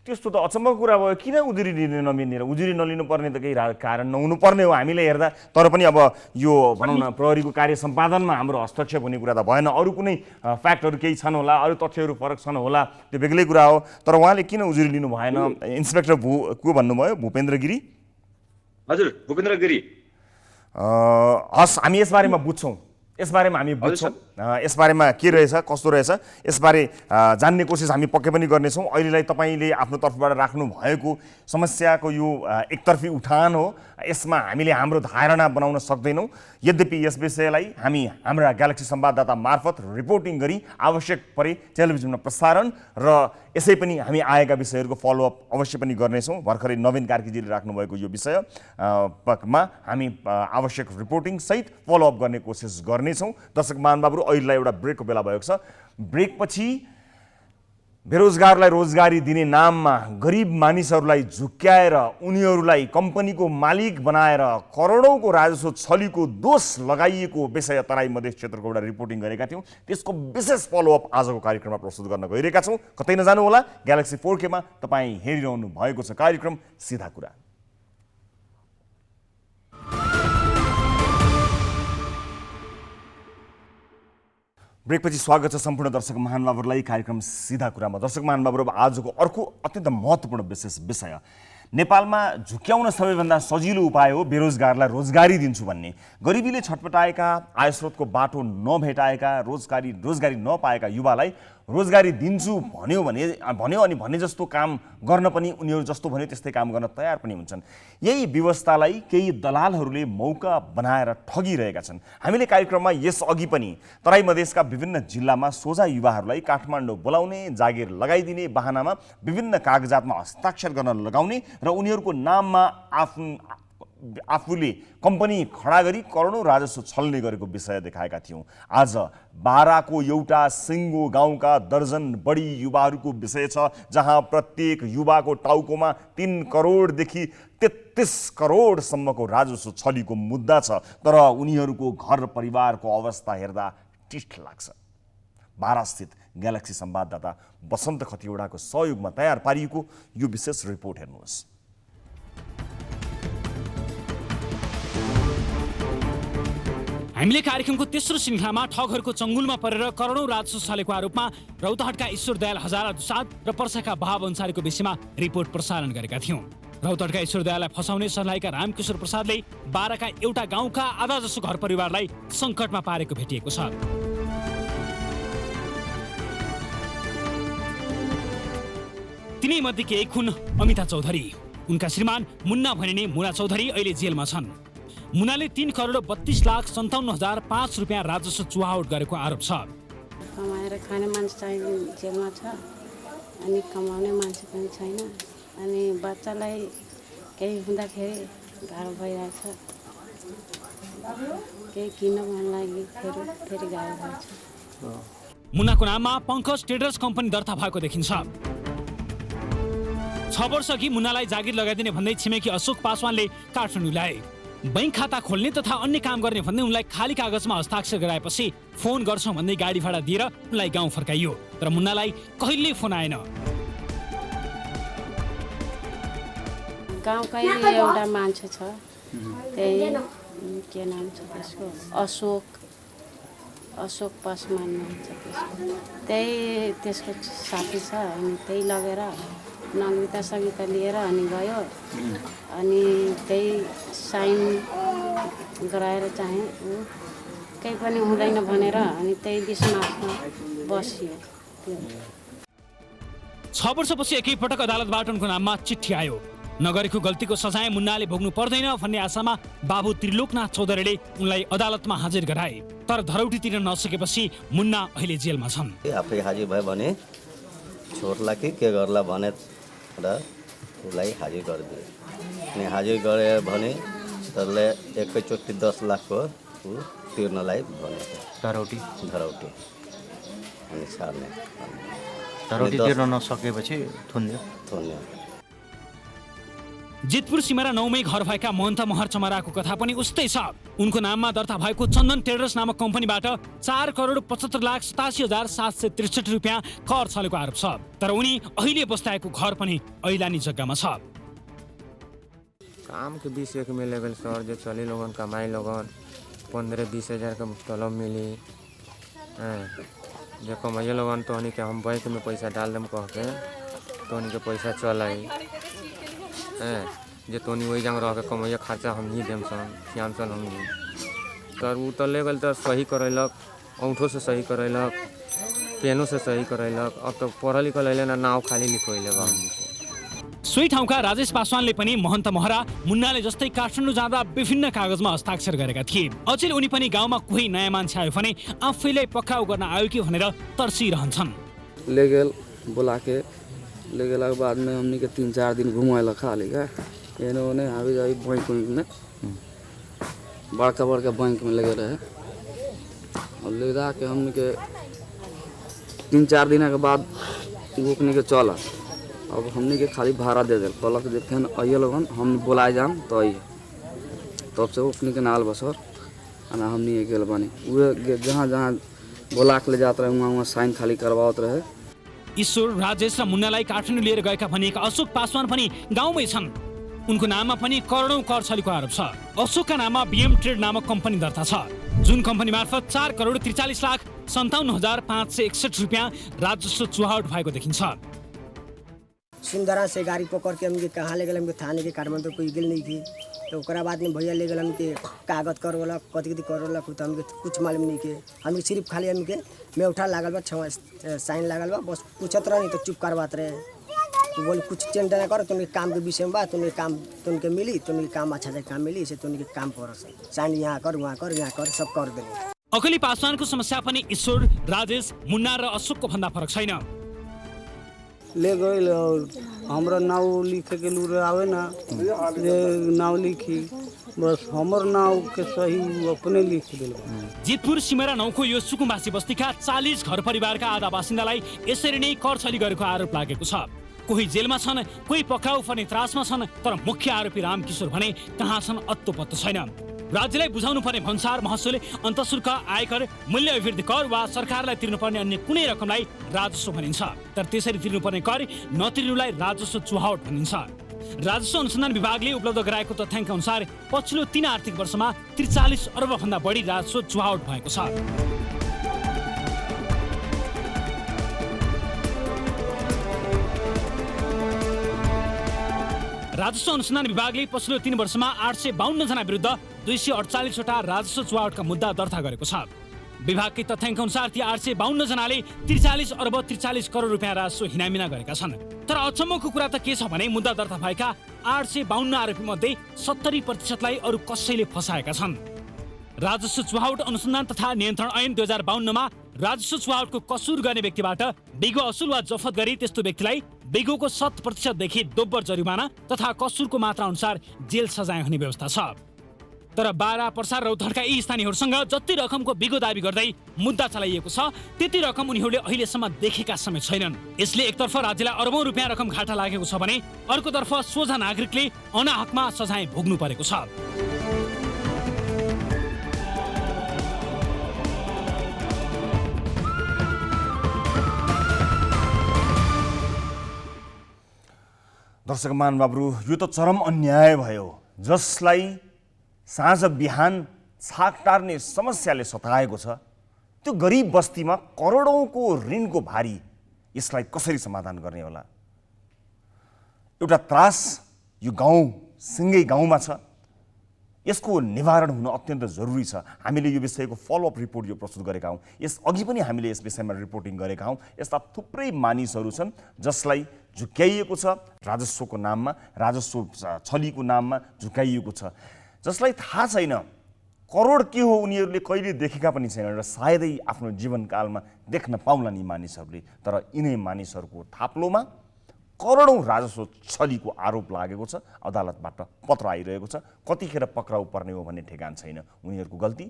त्यस्तो त अचम्मको कुरा भयो। किन उजुरी लिन नमिल्ने र उजुरी नलिनु पर्ने त केही कारण नहुनु पर्ने हो हामीले हेर्दा। तर पनि अब यो भनौँ न प्रहरीको कार्य सम्पादनमा हाम्रो हस्तक्षेप हुने कुरा त भएन। अरू कुनै फ्याक्टहरू केही छन् होला, अरू तथ्यहरू फरक छन् होला, त्यो बेग्लै कुरा हो। तर उहाँले किन उजुरी लिनु भएन? इन्सपेक्टर को भन्नुभयो? भूपेन्द्र गिरी? हजुर, भूपेन्द्र गिरी। हस्, हामी यसबारेमा बुझ्छौँ, यसबारेमा हामी बुझ्छौँ। यसबारेमा के रहेछ कस्तो रहेछ यसबारे जान्ने कोसिस हामी पक्कै पनि गर्नेछौँ। अहिलेलाई तपाईँले आफ्नो तर्फबाट राख्नु भएको समस्याको यो एकतर्फी उठान हो, यसमा हामीले हाम्रो धारणा बनाउन सक्दैनौँ। यद्यपि यस विषयलाई हामी हाम्रा ग्यालेक्सी संवाददाता मार्फत रिपोर्टिङ गरी आवश्यक परे टेलिभिजनमा प्रसारण र यसै पनि हामी आएका विषयहरूको फलोअप अवश्य पनि गर्नेछौँ। भर्खरै नवीन कार्कीजीले राख्नुभएको यो विषयमा हामी आवश्यक रिपोर्टिङ सहित फलोअप गर्ने कोसिस गर्नेछौँ। दर्शक महानुभावहरू, अहिलेलाई एउटा ब्रेकको बेला भएको छ। ब्रेकपछि बेरोजगारलाई रोजगारी दिने नाममा गरिब मानिसहरूलाई झुक्क्याएर उनीहरूलाई कम्पनीको मालिक बनाएर करोडौँको राजस्व छलीको दोष लगाइएको विषय तराई मधेस क्षेत्रको एउटा रिपोर्टिङ गरेका थियौँ। त्यसको विशेष फलोअप आजको कार्यक्रममा प्रस्तुत गर्न गइरहेका छौँ। कतै नजानुहोला, ग्यालेक्सी 4K मा तपाईँ हेरिरहनु भएको छ कार्यक्रम सिधा कुरा। ब्रेकपछि स्वागत छ सम्पूर्ण दर्शक महानुभावहरूलाई कार्यक्रम सिधा कुरामा। दर्शक महानुभावहरू, आजको अर्को अत्यन्त महत्त्वपूर्ण विषय नेपालमा झुक्क्याउन सबैभन्दा सजिलो उपाय हो बेरोजगारलाई रोजगारी दिन्छु भन्ने। गरिबीले छटपटाएका, आयस्रोतको बाटो नभेटाएका, रोजगारी नपाएका युवालाई रोजगारी दिन्छु भन्यो अनि भने जस्तो काम गर्न पनि उनीहरू जस्तो भन्यो त्यस्तै काम गर्न तयार पनि हुन्छन्। यही व्यवस्थालाई केही दलालहरूले मौका बनाएर ठगिरहेका छन्। हामीले कार्यक्रममा यसअघि पनि तराई मधेसका विभिन्न जिल्लामा सोझा युवाहरूलाई काठमाडौँ बोलाउने, जागिर लगाइदिने बहानामा विभिन्न कागजातमा हस्ताक्षर गर्न लगाउने र उनीहरूको नाममा आफूले कम्पनी खडा गरी करोडौँ राजस्व छल्ने गरेको विषय देखाएका थियौँ। आज बाराको एउटा सिङ्गो गाउँका दर्जन बढी युवाहरूको विषय छ, जहाँ प्रत्येक युवाको टाउकोमा 3 करोडदेखि 33 करोडसम्मको राजस्व छलीको मुद्दा छ। तर उनीहरूको घर परिवारको अवस्था हेर्दा टिठ लाग्छ। बारास्थित ग्यालेक्सी संवाददाता बसन्त खतिवडाको सहयोगमा तयार पारिएको यो विशेष रिपोर्ट हेर्नुहोस्। हामीले कार्यक्रमको तेस्रो श्रृङ्खलामा ठगहरूको चङ्गुलमा परेर करोडौँ राजस्व छलेको आरोपमा रौतहटका ईश्वर दयाल हजारा दुसाद र पर्साका बहाब अन्सारीको विषयमा रिपोर्ट प्रसारण गरेका थियौँ। रौतहटका ईश्वर दयाललाई फसाउने सर्लाहीका रामकिशोर प्रसादले बाराका एउटा गाउँका आधा जसो घर परिवारलाई सङ्कटमा पारेको भेटिएको छ। तिनै मध्येकी एक हुन् अमिता चौधरी। उनका श्रीमान मुन्ना भनिने मुना चौधरी अहिले जेलमा छन्। मुनाले 3 करोड 32,57,005 रुपियाँ राजस्व चुहावट गरेको आरोप छ। कमाएर खाने मान्छे चाहिँ जेलमा छ, अनि कमाउने मान्छे पनि छैन, अनि बच्चालाई केही हुँदाखेरि गाह्रो भइरहेछ, केही किन्न मन लागि फेरि गाह्रो भएछ। मुनाको नाममा पङ्कज ट्रेडर्स कम्पनी दर्ता भएको देखिन्छ। 6 वर्ष अघि मुनालाई जागिर लगाइदिने भन्दै छिमेकी अशोक पासवानले काठमाडौँ ल्याए। बैंक खाता खोल्ने तथा अन्य काम गर्ने भन्दै उनलाई खाली कागजमा हस्ताक्षर गराएपछि फोन गर्छौँ भन्दै गाडी भाडा दिएर उनलाई गाउँ फर्काइयो। तर मुन्नालाई कहिल्यै फोन आएन। गाउँकै एउटा मान्छे छ, त्यही के नाम छ त्यसको, अशोक पासवान भन्छ त्यसको, त्यही त्यसको साथी छ। अनि त्यही लगेर नागरिकता संहिता लिएर अनि गयो, अनि त्यही साइन गराएर चाहिँ केही पनि हुँदैन भनेर अनि त्यही विश्वासमा बसियो। 6 वर्षपछि एकैपटक अदालतबाट उनको नाममा चिठी आयो। नगरेको गल्तीको सजाय मुन्नाले भोग्नु पर्दैन भन्ने आशामा बाबु त्रिलोकनाथ चौधरीले उनलाई अदालतमा हाजिर गराए। तर धरौटी तिर्न नसकेपछि मुन्ना अहिले जेलमा छन्। आफै हाजिर भयो भने छोड्ला कि के गर्ला भने र उसलाई हाजिर गरिदियो। अनि हाजिर गरे भने त्यसले एकैचोटि 10 लाखको तिर्नलाई भनेको धरौटी अनि सार्ने। धरौटी तिर्न नसकेपछि थुन्यो। जितपुर सिमारा 9 मै घर भएका महन्त महर चमराको कथा पनि उस्तै छ। उनको नाममा दर्ता भएको चन्दन ट्रेडर्स नामक कम्पनीबाट 4 करोड 75,87,763 रुपियाँ कर छलेको आरोप छ। तर उनी अहिले बस्दाएको घर पनि ऐलानी जग्गामा छ। काम के विषय में लेवल सर जो चली लोगन कमाई लोगन 15-20 हज़ार का तलब मिली, जो कमाइए लोगन तो उन्हीं के हम बैंक में पैसा डाल देम कह के तो उन्हीं के पैसा चल आई जे तो वही जंग रह के कमाइए खर्चा हम ही देम सन खियान सन हम ही। तर वो तो ले गल तो सही करैलक औंठो से सही करैलक, पेनो से सही करैलक। अब तो पढ़ल लिखल अइले ना, नाव खाली लिखैले बा। सोही ठाउँका राजेश पासवानले पनि महन्त महरा मुन्नाले जस्तै काठमाडौँ जाँदा विभिन्न कागजमा हस्ताक्षर गरेका थिए। अचेल उनी पनि गाउँमा कोही नयाँ मान्छे आयो भने आफैलाई पक्राउ गर्न आयो कि भनेर तर्सिरहन्छन्। ले गेल बोला के ले गेला के बाद में हमनी के 3-4 दिन घुमाएला खाली का एने ओने हावी जावी बैंक में बड़का बैंक में लगे रहे और ले जा के हमनी के 3-4 दिन के बाद रुकने के चला। अब हमनी के खाली भाड़ा दे दिल कहलक जे फेन आइए लगन हम बोलाए जाम तो आइए तब से ओखनी के नाल बसर आना हमनी गेल बानी उहे जहाँ जहाँ बोला के ले जात रहे वहाँ साइन खाली करवावत रहे। ईश्वर राजेश र मुन्नालाई काठमाडौँ लिएर गएका भनिएका अशोक पासवान पनि गाउँमै छन्। उनको नाममा पनि करोडौं कर छलीको आरोप छ। अशोकका नाममा बीएम ट्रेड नामक कम्पनी दर्ता छ, जुन कम्पनी मार्फत 4,43,57,561 रुपियाँ राजस्व चुहावट भएको देखिन्छ। सुंदरा से गाड़ी पकड़ के हमके कहाँ ले गए, हमके थाने के काठमांडू कोई गेल नहीं थी। तो ओकरा बाद में भैया ले गए हमके कागज करवलक, कथी करवलक तो हमके कुछ मालूम नहीं के। हमके सिर्फ खाली हमके मेउठा लागल बा, साइन लागल बा, बस पूछत रहे तो चुप करवात रहे। तो बोल कुछ चिंता ना करो, तुमके काम के विषय में बा, तुमके मिली, तुमके काम अच्छा से काम मिली, इसे तुमके काम कर साइन यहाँ कर वहाँ कर यहाँ कर सब कर देंगे। अकली पासवानको समस्या पनि ईश्वर, राजेश, मुन्ना र अशोकको भन्दा फरक छैन। ले गए और हमरा नाव लिखे के लूर आवे ना जे नाव लिखी बस हमर नाव के सही अपने लिख दिल। जितपुर सिमरा 9 को यो सुकुम्बासी बस्तीका 40 घर परिवारका आधा बासिन्दालाई यसरी नै कर छली गरेको आरोप लागेको छ। कोही जेलमा छन्, कोही पक्राउ पर्ने त्रासमा छन्, तर मुख्य आरोपी रामकिशोर भने कहाँ छन् अत्तो पत्तो छैन। राज्यलाई बुझाउनु पर्ने भन्सार महसुल, अन्तःशुल्क, आयकर, मूल्य अभिवृद्धि कर वा सरकारलाई तिर्नुपर्ने अन्य कुनै रकमलाई राजस्व भनिन्छ। तर त्यसरी तिर्नुपर्ने कर नतिर्नुलाई राजस्व चुहावट भनिन्छ। राजस्व अनुसन्धान विभागले उपलब्ध गराएको तथ्याङ्क अनुसार पछिल्लो 3 आर्थिक वर्षमा 43 अर्ब भन्दा बढी राजस्व चुहावट भएको छ। राजस्व अनुसन्धान विभागले पछिल्लो 3 वर्षमा 852 जना विरुद्ध 248 वटा राजस्व चुहावटका मुद्दा दर्ता गरेको छ। विभागकै तथ्याङ्क अनुसार ती 852 जनाले 43 अर्ब 43 करोड रुपियाँ राजस्व हिनामिना गरेका छन्। तर अचम्मको कुरा त के छ भने मुद्दा दर्ता भएका 852 आरोपी मध्ये 70% अरू कसैले फसाएका छन्। राजस्व चुहावट अनुसन्धान तथा नियन्त्रण ऐन 2052 मा राजस्व चुहावटको कसुर गर्ने व्यक्तिबाट बिगो असुल वा जफत गरी त्यस्तो व्यक्तिलाई बिगोको 100% देखि दोब्बर जरिमाना तथा कसुरको मात्रा अनुसार जेल सजाय हुने व्यवस्था छ। तर बारा, पर्सा र रौतहटका यी स्थानीयहरूसँग जति रकमको बिगो दाबी गर्दै मुद्दा चलाइएको छ त्यति रकम उनीहरूले अहिलेसम्म देखेका समेत छैनन्। यसले एकतर्फ राज्यलाई अरबौं रुपियाँ रकम घाटा लागेको छ भने अर्कोतर्फ सोझा नागरिकले अनाहकमा सजाय भोग्नु परेको छ। दर्शक महानुभावहरू, यो त चरम अन्याय भयो। जसलाई साँझ बिहान छाक टार्ने समस्याले सताएको छ, त्यो गरिब बस्तीमा करोडौँको ऋणको भारी, यसलाई कसरी समाधान गर्ने होला? एउटा त्रास यो गाउँसँगै गाउँमा छ, यसको निवारण हुन अत्यन्त जरुरी छ। हामीले यो विषयको फलोअप रिपोर्ट यो प्रस्तुत गरेका हौँ। यस अघि पनि हामीले यस विषयमा रिपोर्टिङ गरेका हौँ। यस्ता थुप्रै मानिसहरू छन् जसलाई झुक्याइएको छ, राजस्वको नाममा, राजस्व छलीको नाममा झुक्याइएको छ, जसलाई थाहा छैन करोड के हो, उनीहरूले कहिले देखेका पनि छैनन् र सायदै आफ्नो जीवनकालमा देख्न पाउलान् यी मानिसहरूले। तर यिनै मानिसहरूको थाप्लोमा करोडौँ राजस्व छलीको आरोप लागेको छ। अदालतबाट पत्र आइरहेको छ। कतिखेर पक्राउ पर्ने हो भन्ने ठेगान छैन। उनीहरूको गल्ती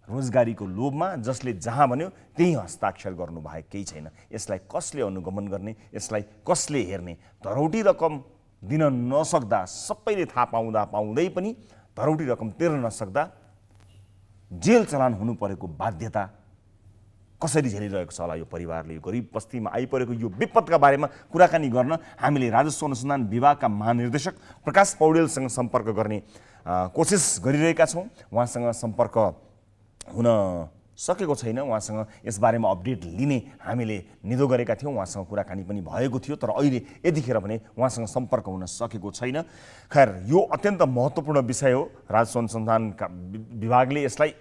रोजगारीको लोभमा जसले जहाँ भन्यो त्यही हस्ताक्षर गर्नु बाहेक केही छैन। यसलाई कसले अनुगमन गर्ने, यसलाई कसले हेर्ने? धरौटी रकम दिन नसक्दा, सबैले थाहा पाउँदै पनि धरौटी रकम तिर्न नसक्दा जेल चलान हुनु परेको बाध्यता कसरी झेलिरहेको छ होला यो परिवारले? यो गरिब बस्तीमा आइपरेको यो विपदका बारेमा कुराकानी गर्न हामीले राजस्व अनुसन्धान विभागका महानिर्देशक प्रकाश पौडेलसँग सम्पर्क गर्ने कोसिस गरिरहेका छौँ। उहाँसँग सम्पर्क हुन सकेको छैन। उहाँसँग यसबारेमा अपडेट लिने हामीले निधो गरेका थियौँ। उहाँसँग कुराकानी पनि भएको थियो, तर अहिले यतिखेर भने उहाँसँग सम्पर्क हुन सकेको छैन। खैर, यो अत्यन्त महत्त्वपूर्ण विषय हो। राजस्व अनुसन्धानका विभागले यसलाई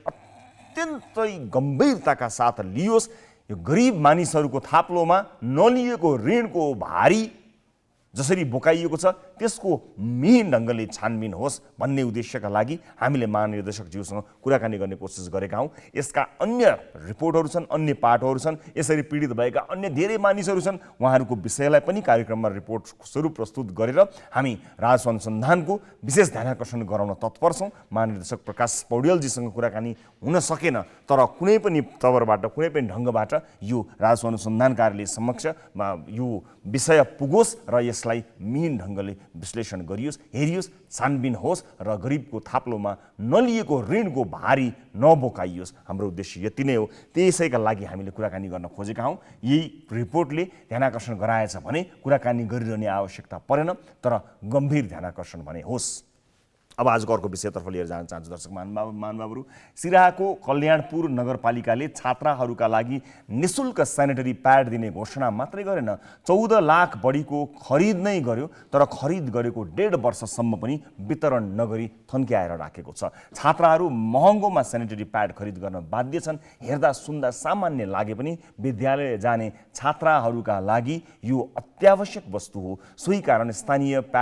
अत्यन्तै गम्भीरताका साथ लियोस्। यो गरिब मानिसहरूको थाप्लोमा नलिएको ऋणको भारी जसरी बोकाइएको छ त्यसको मिहिन ढङ्गले छानबिन होस् भन्ने उद्देश्यका लागि हामीले महानिर्देशकज्यूसँग कुराकानी गर्ने कोसिस गरेका हौँ। यसका अन्य रिपोर्टहरू छन्, अन्य पाठहरू छन्, यसरी पीडित भएका अन्य धेरै मानिसहरू छन्। उहाँहरूको विषयलाई पनि कार्यक्रममा रिपोर्ट स्वरूप प्रस्तुत गरेर हामी राजस्व अनुसन्धानको विशेष ध्यानाकर्षण गराउन तत्पर छौँ। महानिर्देशक प्रकाश पौडेलजीसँग कुराकानी हुन सकेन, तर कुनै पनि तवरबाट कुनै पनि ढङ्गबाट यो राजस्व अनुसन्धान कार्यालय समक्ष यो विषय पुगोस् र यसलाई मिहिन ढङ्गले विश्लेषण गरियोस्, हेरियोस्, छानबिन होस् र गरिबको थाप्लोमा नलिएको ऋणको भारी नबोकाइयोस्। हाम्रो उद्देश्य यति नै हो। त्यसैका लागि हामीले कुराकानी गर्न खोजेका हौँ। यही रिपोर्टले ध्यानाकर्षण गराएछ भने कुराकानी गरिरहने आवश्यकता परेन, तर गम्भीर ध्यानाकर्षण भने होस्। अब आजको अर्को विषयतर्फ लिएर जान चाहन्छु दर्शक महानुभावहरू। सिराहाको कल्याणपुर नगरपालिकाले छात्राहरूका लागि निःशुल्क सेनिटरी प्याड दिने घोषणा मात्रै गरेन, 14 लाख बढीको खरिद नै गर्यो, तर खरिद गरेको 1.5 वर्षसम्म पनि वितरण नगरी थन्क्याएर राखेको छ। छात्राहरू महँगोमा सेनिटरी प्याड खरिद गर्न बाध्य छन्। हेर्दा सुन्दा सामान्य लागे पनि विद्यालय जाने छात्राहरूका लागि यो अत्यावश्यक वस्तु हो। सोही कारण स्थानीयलाई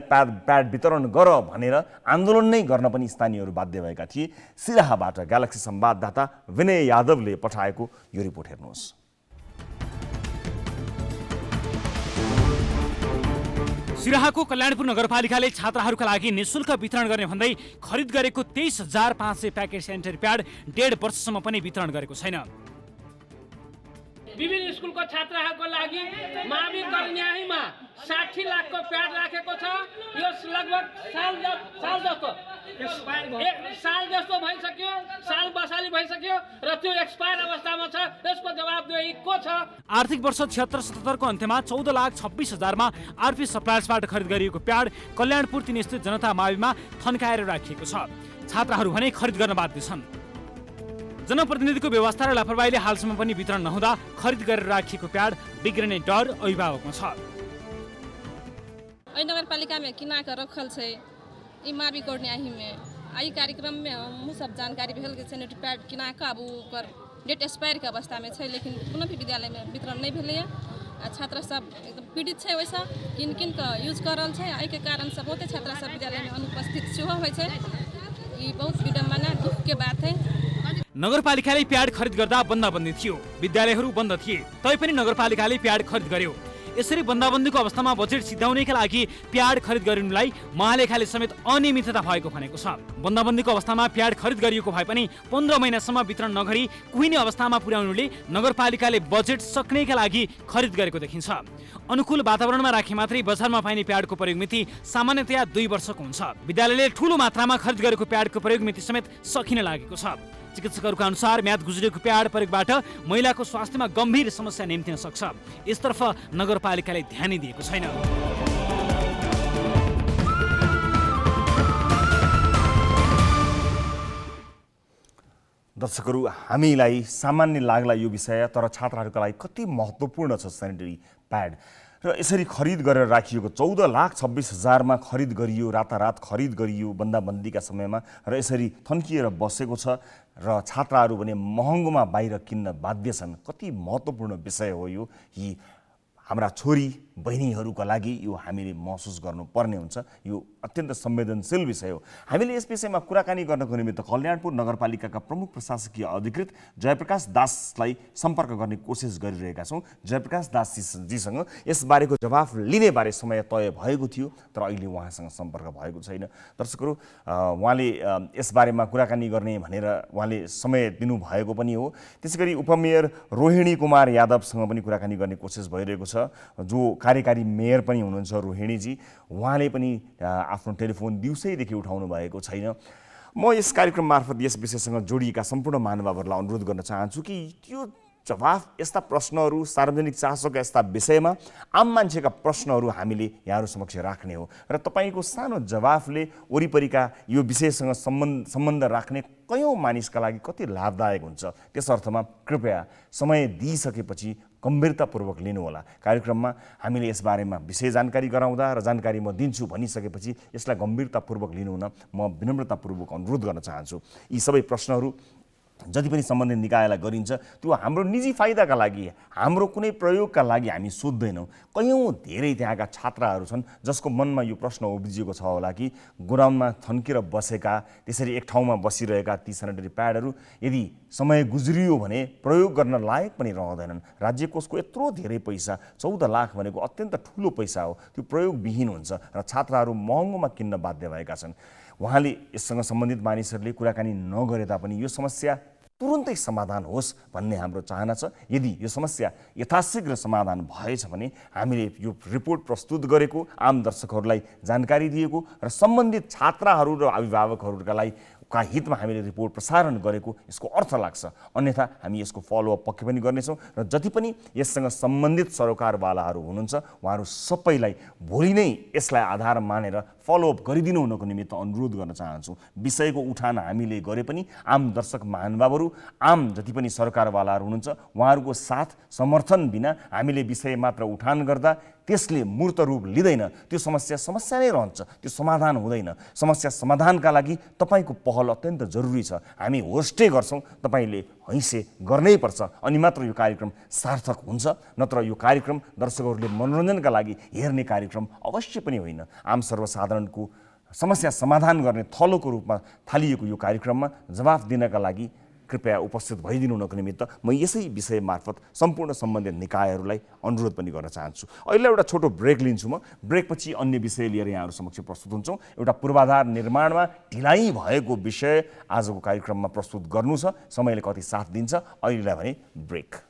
प्याड वितरण गर भनेर आन्दोलन नै गर्न पनि स्थानीयहरू बाध्य भएका थिए। सिराहाबाट ग्यालेक्सी संवाददाता विनय यादवले पठाएको यो रिपोर्ट हेर्नुहोस्। सिराहाको कल्याणपुर नगरपालिकाले छात्राहरूका लागि निःशुल्क वितरण गर्ने भन्दै खरिद गरेको 23,500 प्याकेट सेनिटरी प्याड 1.5 वर्षसम्म पनि वितरण गरेको छैन। विभिन्न स्कुलको छात्राहरूको लागि मावि कन्याहीमा 60 लाखको प्याड राखेको छ। यो लगभग साल जस्तो भइसक्यो, साल बसाली भइसक्यो र त्यो एक्सपायर अवस्थामा छ। यसको जवाबदेही को छ? आर्थिक वर्ष 76-77 को अन्त्यमा 14,26,000 मा आरपी सप्लायर्सबाट खरिद गरिएको प्याड कल्याणपुर 3 स्थित जनता माविमा थन्काएर राखिएको छ। छात्राहरू भने खरिद गर्न बाध्य छन्। जनप्रतिनिधिको व्यवस्था र लापरवाहीले हालसम्म पनि वितरण नहुँदा खरिद गरेर राखिएको प्याड बिग्रने डर अभिभावकमा छ। नगरपालिका में किना कर रखल है ई मावी कोर्नियाही में आई कार्यक्रम में हम सब जानकारी भेल के सैनिटरी पैड किना के अब ओकर डेट एक्सपायर के अवस्था में है, लेकिन कोनो भी विद्यालय में वितरण नहीं भेल है। छात्र सब एकदम पीड़ित है, वैसा किन किन का यूज कर रहा है। आई के कारण सब बहुते छात्र सब विद्यालय में अनुपस्थित सेहो होइ छै। ई बहुत विडम्बना दुख के बात है। नगरपालिकाले प्याड खरिद गर्दा बन्दाबन्दी थियो, विद्यालयहरू बन्द थिए, तैपनि नगरपालिकाले प्याड खरिद गर्यो। यसरी बन्दाबन्दीको अवस्थामा बजेट सिद्ध्याउनका लागि प्याड खरिद गरिनुलाई महालेखाले समेत अनियमितता भएको भनेको छ। बन्दाबन्दीको अवस्थामा प्याड खरिद गरिएको भए पनि 15 महिनासम्म वितरण नगरी कुहिने अवस्थामा पुर्याउनुले नगरपालिकाले बजेट सक्नेका लागि खरिद गरेको देखिन्छ। अनुकूल वातावरणमा राखे मात्रै बजारमा पाइने प्याडको प्रयोग मिति सामान्यतया 2 वर्षको हुन्छ। विद्यालयले ठूलो मात्रामा खरिद गरेको प्याडको प्रयोग मिति समेत सकिन लागेको छ। चिकित्सकहरूका अनुसार म्याद गुज्रेको प्याड प्रयोगबाट महिलाको स्वास्थ्यमा गम्भीर समस्या निम्तिन सक्छ। यसतर्फ नगरपालिकाले ध्यान दिएको छैन। दर्शकहरू, हामीलाई सामान्य लाग्ला यो विषय, तर छात्राहरूका लागि कति महत्त्वपूर्ण छ सेनिटरी प्याड। र यसरी खरिद गरेर राखिएको 14,26,000 मा खरिद गरियो, रातारात खरिद गरियो बन्दाबन्दीका समयमा, र यसरी थन्किएर बसेको छ र छात्राहरू भने महँगोमा बाहिर किन्न बाध्य छन्। कति महत्त्वपूर्ण विषय हो यो। यी हाम्रा छोरी बहिनीहरूका लागि यो हामीले महसुस गर्नुपर्ने हुन्छ। यो अत्यन्त संवेदनशील विषय हो। हामीले यस विषयमा कुराकानी गर्नको निमित्त कल्याणपुर नगरपालिकाका प्रमुख प्रशासकीय अधिकृत जयप्रकाश दासलाई सम्पर्क गर्ने कोसिस गरिरहेका छौँ। जयप्रकाश दासजीसँग यसबारेको जवाफ लिने बारे समय तय भएको थियो, तर अहिले उहाँसँग सम्पर्क भएको छैन। दर्शकहरू, उहाँले यसबारेमा कुराकानी गर्ने भनेर उहाँले समय दिनुभएको पनि हो। त्यसैगरी उपमेयर रोहिणी कुमार यादवसँग पनि कुराकानी गर्ने कोसिस भइरहेको छ, जो कार्यकारी मेयर पनि हुनुहुन्छ रोहिणीजी। उहाँले पनि आफ्नो टेलिफोन दिउँसैदेखि उठाउनु भएको छैन। म यस कार्यक्रम मार्फत यस विषयसँग जोडिएका सम्पूर्ण महानुभावहरूलाई अनुरोध गर्न चाहन्छु कि त्यो जवाफ यस्ता प्रश्नहरू सार्वजनिक चासोका यस्ता विषयमा आम मान्छेका प्रश्नहरू हामीले यहाँहरू समक्ष राख्ने हो र तपाईँको सानो जवाफले वरिपरिका यो विषयसँग सम्बन्ध राख्ने कयौँ मानिसका लागि कति लाभदायक हुन्छ। त्यस अर्थमा कृपया समय दिइसकेपछि गम्भीरतापूर्वक लिनुहोला। कार्यक्रममा हामीले यसबारेमा विषय जानकारी गराउँदा र जानकारी म दिन्छु भनिसकेपछि यसलाई गम्भीरतापूर्वक लिनुहुन म विनम्रतापूर्वक अनुरोध गर्न चाहन्छु। यी सबै प्रश्नहरू जति पनि सम्बन्धित निकायलाई गरिन्छ त्यो हाम्रो निजी फाइदाका लागि, हाम्रो कुनै प्रयोगका लागि हामी सोध्दैनौँ। कयौँ धेरै त्यहाँका छात्राहरू छन् जसको मनमा यो प्रश्न उब्जिएको छ होला कि गोदाममा थन्केर बसेका, त्यसरी एक ठाउँमा बसिरहेका ती सेनिटरी प्याडहरू यदि समय गुज्रियो भने प्रयोग गर्न लायक पनि रहँदैनन्। राज्य कोषको यत्रो धेरै पैसा, 14 लाख भनेको अत्यन्त ठुलो पैसा हो, त्यो प्रयोगविहीन हुन्छ र छात्राहरू महँगोमा किन्न बाध्य भएका छन्। उहाँले यससँग सम्बन्धित मानिसहरूले कुराकानी नगरे तापनि यो समस्या तुरुन्तै समाधान होस् भन्ने हाम्रो चाहना छ। यदि यो समस्या यथाशीघ्र समाधान भएछ भने हामीले यो रिपोर्ट प्रस्तुत गरेको, आम दर्शकहरूलाई जानकारी दिएको र सम्बन्धित छात्राहरू र अभिभावकहरूका लागि का हितमा हामीले रिपोर्ट प्रसारण गरेको यसको अर्थ लाग्छ। अन्यथा हामी यसको फलोअप पक्कै पनि गर्नेछौँ र जति पनि यससँग सम्बन्धित सरोकारवालाहरू हुनुहुन्छ उहाँहरू सबैलाई भोलि नै यसलाई आधार मानेर फलोअप गरिदिनु हुनको निमित्त अनुरोध गर्न चाहन्छु। विषयको उठान हामीले गरे पनि आम दर्शक महानुभावहरू, आम जति पनि सरकारवालाहरू हुनुहुन्छ उहाँहरूको साथ समर्थन बिना हामीले विषय मात्र उठान गर्दा त्यसले मूर्त रूप लिँदैन। त्यो समस्या नै रहन्छ, त्यो समाधान हुँदैन। समस्या समाधानका लागि तपाईँको पहल अत्यन्त जरुरी छ। हामी होस्टै गर्छौँ, तपाईँले हैसे गर्नै पर्छ, अनि मात्र यो कार्यक्रम सार्थक हुन्छ। नत्र यो कार्यक्रम दर्शकहरूले मनोरञ्जनका लागि हेर्ने कार्यक्रम अवश्य पनि होइन। आम सर्वसाधारणको समस्या समाधान गर्ने थलोको रूपमा थालिएको यो कार्यक्रममा जवाफ दिनका लागि कृपया उपस्थित भइदिनु हुनको निमित्त म यसै विषय मार्फत सम्पूर्ण सम्बन्धित निकायहरूलाई अनुरोध पनि गर्न चाहन्छु। अहिले एउटा छोटो ब्रेक लिन्छु म। ब्रेकपछि अन्य विषय लिएर यहाँहरू समक्ष प्रस्तुत हुन्छौँ। एउटा पूर्वाधार निर्माणमा ढिलाइ भएको विषय आजको कार्यक्रममा प्रस्तुत गर्नु छ। समयले कति साथ दिन्छ अहिलेलाई भने ब्रेक।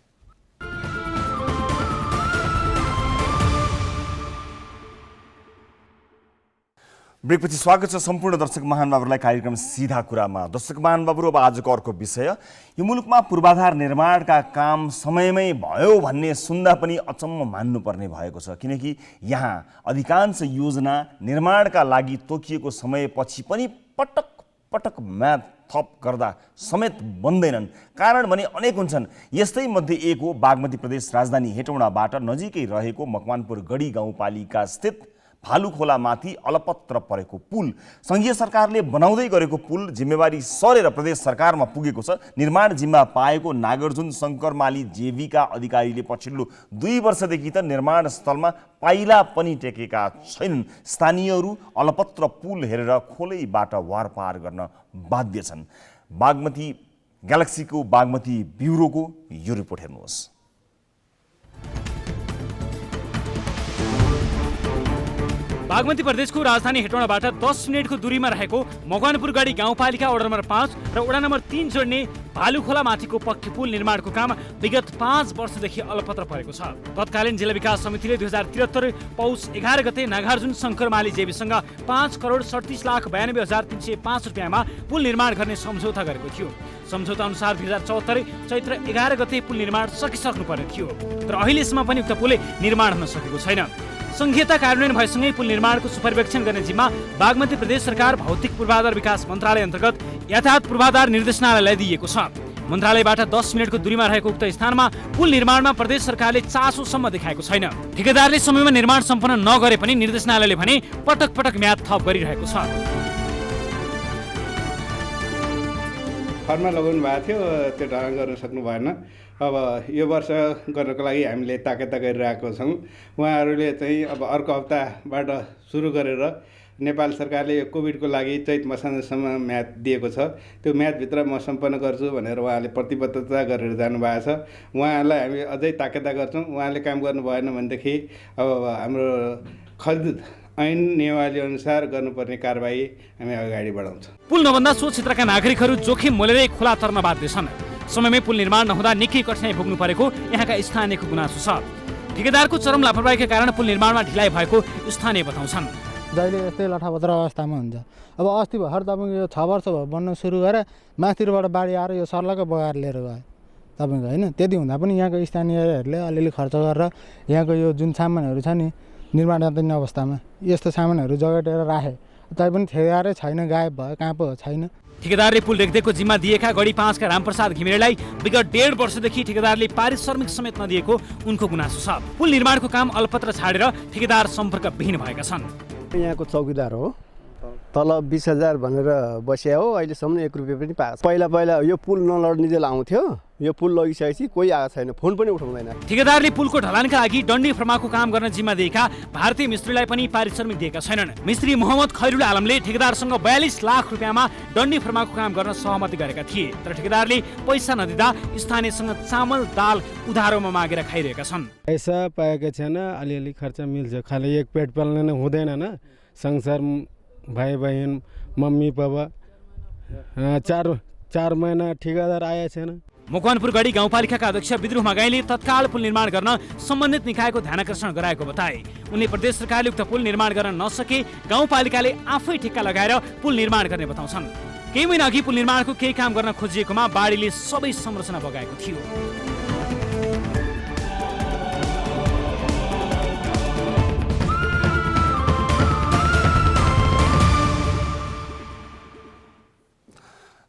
ब्रेकपछि स्वागत छ सम्पूर्ण दर्शक महानुभावहरूलाई कार्यक्रम सीधा कुरामा। दर्शक महानुभावहरू, अब आजको अर्को विषय, यो मुलुकमा पूर्वाधार निर्माणका काम समयमै भयो भन्ने सुन्दा पनि अचम्म मान्नुपर्ने भएको छ। किनकि यहाँ अधिकांश योजना निर्माणका लागि तोकिएको समयपछि पनि पटक पटक म्याद थप गर्दा समेत बन्दैनन्। कारण भने अनेक हुन्छन्। यस्तै मध्ये एक हो बागमती प्रदेश राजधानी हेटौँडाबाट नजिकै रहेको मकवानपुर गढी गाउँपालिका स्थित भालुखोलामाथि अलपत्र परेको पुल। सङ्घीय सरकारले बनाउँदै गरेको पुल जिम्मेवारी सरेर प्रदेश सरकारमा पुगेको छ। निर्माण जिम्मा पाएको नागार्जुन शङ्करमाली जेवीका अधिकारीले पछिल्लो 2 वर्षदेखि त निर्माण स्थलमा पाइला पनि टेकेका छैनन्। स्थानीयहरू अलपत्र पुल हेरेर खोलैबाट वारपार गर्न बाध्य छन्। बागमती ग्यालेक्सीको बागमती ब्युरोको यो रिपोर्ट हेर्नुहोस्। बागमती प्रदेशको राजधानी हेटौँडाबाट 10 मिनटको दूरीमा रहेको मकवानपुर गढी गाउँपालिका वडा नम्बर 5 र वडा नम्बर 3 जोड्ने भालुखोला माथिको पक्की पुल निर्माणको काम विगत 5 वर्षदेखि अलपत्र परेको छ। तत्कालीन जिल्ला विकास समितिले 2073 पौष 11 गते नागार्जुन शङ्करमाली जेबीसँग 5,37,92,305 रुपियाँमा पुल निर्माण गर्ने सम्झौता गरेको थियो। सम्झौता अनुसार 2074 चैत्र 11 गते पुल निर्माण सकिसक्नु पर्ने थियो, तर अहिलेसम्म पनि उक्त पुल निर्माण हुन सकेको छैन। संहिता कार्यान्वयन भएसँगै पुल निर्माणको सुपरिवेक्षण गर्ने जिम्मा बागमती प्रदेश सरकार भौतिक पूर्वाधार विकास मन्त्रालय अन्तर्गत यातायात पूर्वाधार निर्देशनालयलाई दिएको छ। मन्त्रालयबाट 10 मिनटको दूरीमा रहेको उक्त स्थानमा पुल निर्माणमा प्रदेश सरकारले चासोसम्म देखाएको छैन। ठेकेदारले समयमा निर्माण सम्पन्न नगरे पनि निर्देशनालयले भने पटक पटक म्याद थप गरिरहेको छ। फर्ममा लगाउनु भएको थियो, त्यो ढङ्ग गर्न सक्नु भएन। अब यो वर्ष गर्नको लागि हामीले ताकेता गरिरहेको छौँ। उहाँहरूले चाहिँ अब अर्को हप्ताबाट सुरु गरेर नेपाल सरकारले यो कोभिडको लागि चैत मसान्तसम्म म्याद दिएको छ, त्यो म्यादभित्र म सम्पन्न गर्छु भनेर उहाँले प्रतिबद्धता गरेर जानुभएको छ। उहाँलाई हामी अझै ताकेता गर्छौँ। उहाँले काम गर्नु भएन भनेदेखि अब हाम्रो खरिद ऐन नियमावली अनुसार गर्नुपर्ने कारबाही हामी अगाडि बढाउँछौँ। पुल नभन्दा सो क्षेत्रका नागरिकहरू जोखिम मोलेरै खोला तर्न बाध्य छन्। समयमै पुल निर्माण नहुँदा निकै कठिनाइ भोग्नु परेको यहाँका स्थानीयको गुनासो छ। ठेकेदारको चरम लापरवाहीका कारण पुल निर्माणमा ढिलाइ भएको स्थानीय बताउँछन्। जहिले यस्तै लठापत्र अवस्थामा हुन्छ। अब अस्ति भर्खर तपाईँको यो 6 वर्ष भयो बन्न सुरु गरेर माथिबाट बाढी आएर यो सर्लकै बगाएर लिएर गयो। तपाईँको होइन। त्यति हुँदा पनि यहाँको स्थानीयहरूले अलिअलि खर्च गरेर यहाँको यो जुन सामानहरू छ नि निर्माणाधीन अवस्थामा यस्तो सामानहरू जगेटेर राखे तैपनि ठेकेदारै छैन, गायब भयो, कहाँ पो छैन। ठेकेदारले पुल रेखदेखको जिम्मा दिएका गढी 5 का रामप्रसाद घिमिरेलाई विगत 1.5 वर्षदेखि ठेकेदारले पारिश्रमिक समेत नदिएको उनको गुनासो छ। पुल निर्माणको काम अलपत्र छाडेर ठेकेदार सम्पर्कविहीन भएका छन्। यहाँको चौकीदार हो, तल 20,000 भनेर बस्या हो, अहिलेसम्म 1 रुपियाँ पनि पाएको। पहिला यो पुल नलड्नेजेल आउँथ्यो, यो पुल लगिसकेपछि कोही आएको छैन, फोन पनि उठाउँदैन। ठेकेदारले पुलको ढलानका लागि डन्डी फर्माको काम गर्न जिम्मा दिएका भारतीय मिस्त्रीलाई पनि पारिश्रमिक दिएका छैनन्। मिस्त्री मोहम्मद खैरुल आलमले ठेकेदारसँग 42 लाख रुपियाँमा डन्डी फर्माको काम गर्न सहमति गरेका थिए, तर ठेकेदारले पैसा नदिँदा स्थानीयसँग चामल दाल उधारोमा मागेर खाइरहेका छन्। पैसा पाएका छैन, अलिअलि खर्च मिल्छ, खालि एक पेट पाल्न नै हुँदैन न। संसार भाइ बहिनी मम्मी पापा 4 महिना ठेकेदार आए छैन। मकवानपुर गढी गाउँपालिकाका अध्यक्ष विद्रोह मगाईले तत्काल पुल निर्माण गर्न सम्बन्धित निकायको ध्यानकर्षण गराएको बताए। उनले प्रदेश सरकारले उक्त पुल निर्माण गर्न नसके गाउँपालिकाले आफै ठेक्का लगाएर पुल निर्माण गर्ने बताउँछन्। केही महिना अघि पुल निर्माणको केही काम गर्न खोजिएकोमा बाढीले सबै संरचना बगाएको थियो।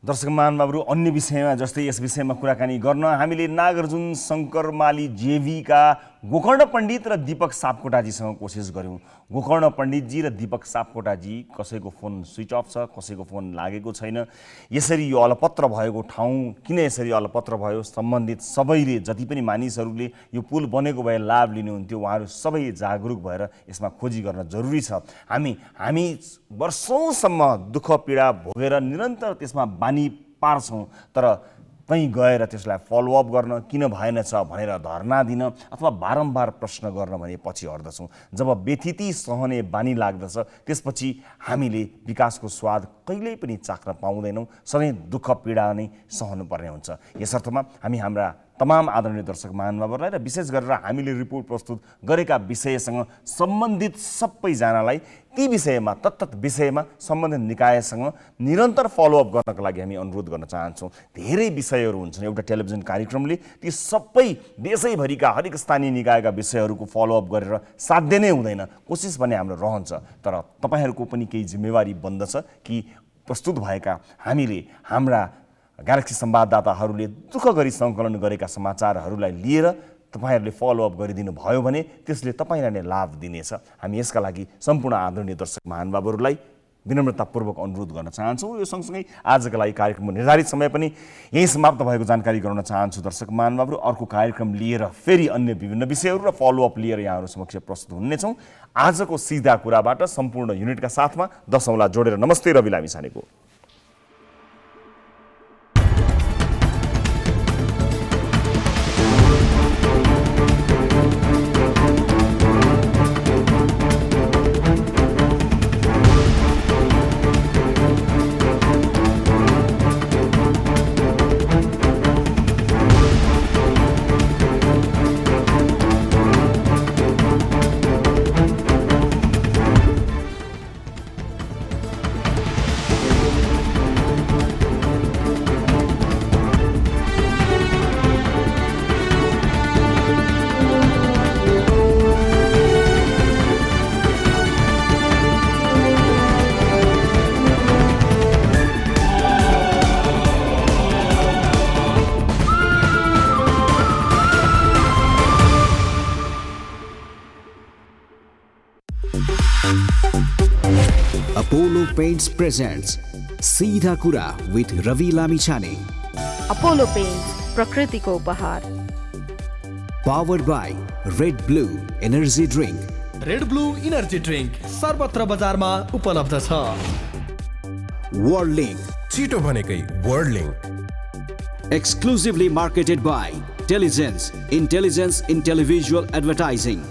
दर्शक महानुभावहरू, अन्य विषयमा जस्तै यस विषयमा कुराकानी गर्न हामीले नागार्जुन शङ्करमाली जेवीका गोकर्ण पण्डित र दीपक सापकोटाजीसँग कोसिस गऱ्यौँ। गोकर्ण पण्डितजी र दीपक सापकोटाजी, कसैको फोन स्विच अफ छ, कसैको फोन लागेको छैन, यसरी यो अलपत्र भएको ठाउँ किन यसरी अलपत्र भयो, सम्बन्धित सबैले, जति पनि मानिसहरूले यो पुल बनेको भए लाभ लिनुहुन्थ्यो, उहाँहरू सबै जागरुक भएर यसमा खोजी गर्न जरुरी छ। हामी वर्षौँसम्म दुःख पीडा भोगेर निरन्तर त्यसमा बानी पार्छौँ, तर कहीँ गएर त्यसलाई फलोअप गर्न किन भएनछ भनेर धर्ना दिन अथवा बारम्बार प्रश्न गर्न भने पछि हट्दछौँ। जब व्यथिति सहने बानी लाग्दछ त्यसपछि हामीले विकासको स्वाद कहिल्यै पनि चाख्न पाउँदैनौँ, सधैँ दुःख पीडा नै सहनुपर्ने हुन्छ। यसर्थमा हामी हाम्रा तमाम आदरणीय दर्शक महानुभावहरूलाई र विशेष गरेर हामीले रिपोर्ट प्रस्तुत गरेका विषयसँग सम्बन्धित सबैजनालाई ती विषयमा तत्त विषयमा सम्बन्धित निकायसँग निरन्तर फलोअप गर्नको लागि हामी अनुरोध गर्न चाहन्छौँ। धेरै विषयहरू हुन्छन् एउटा टेलिभिजन कार्यक्रमले, ती सबै देशैभरिका हरेक स्थानीय निकायका विषयहरूको फलोअप गरेर साध्य नै हुँदैन। कोसिस भने हाम्रो रहन्छ, तर तपाईँहरूको पनि केही जिम्मेवारी बन्दछ कि प्रस्तुत भएका हामीले हाम्रा ग्यालेक्सी संवाददाताहरूले दुःख गरी सङ्कलन गरेका समाचारहरूलाई लिएर तपाईँहरूले फलोअप गरिदिनु भयो भने त्यसले तपाईँलाई नै लाभ दिनेछ। हामी यसका लागि सम्पूर्ण आदरणीय दर्शक महानुभावहरूलाई विनम्रतापूर्वक अनुरोध गर्न चाहन्छौँ। यो सँगसँगै आजका लागि कार्यक्रमको निर्धारित समय पनि यहीँ समाप्त भएको जानकारी गराउन चाहन्छु। दर्शक महानुभावहरू, अर्को कार्यक्रम लिएर फेरि अन्य विभिन्न विषयहरू र फलोअप लिएर यहाँहरू समक्ष प्रस्तुत हुनेछौँ। आजको सिधा कुराबाट सम्पूर्ण युनिटका साथमा 10 औँला जोडेर नमस्ते रवि लामिछानेको। Apollo Paints presents सीधा कुरा with Ravi Lamichhane. Apollo Paints, प्रकृति को उपहार. Powered by Red Blue Energy Drink. Red Blue Energy Drink सर्वत्र बजारमा उपलब्ध छ. World Link. छिटो भनेकै World Link. Exclusively marketed by Telligence, Intelligence in Televisual Advertising.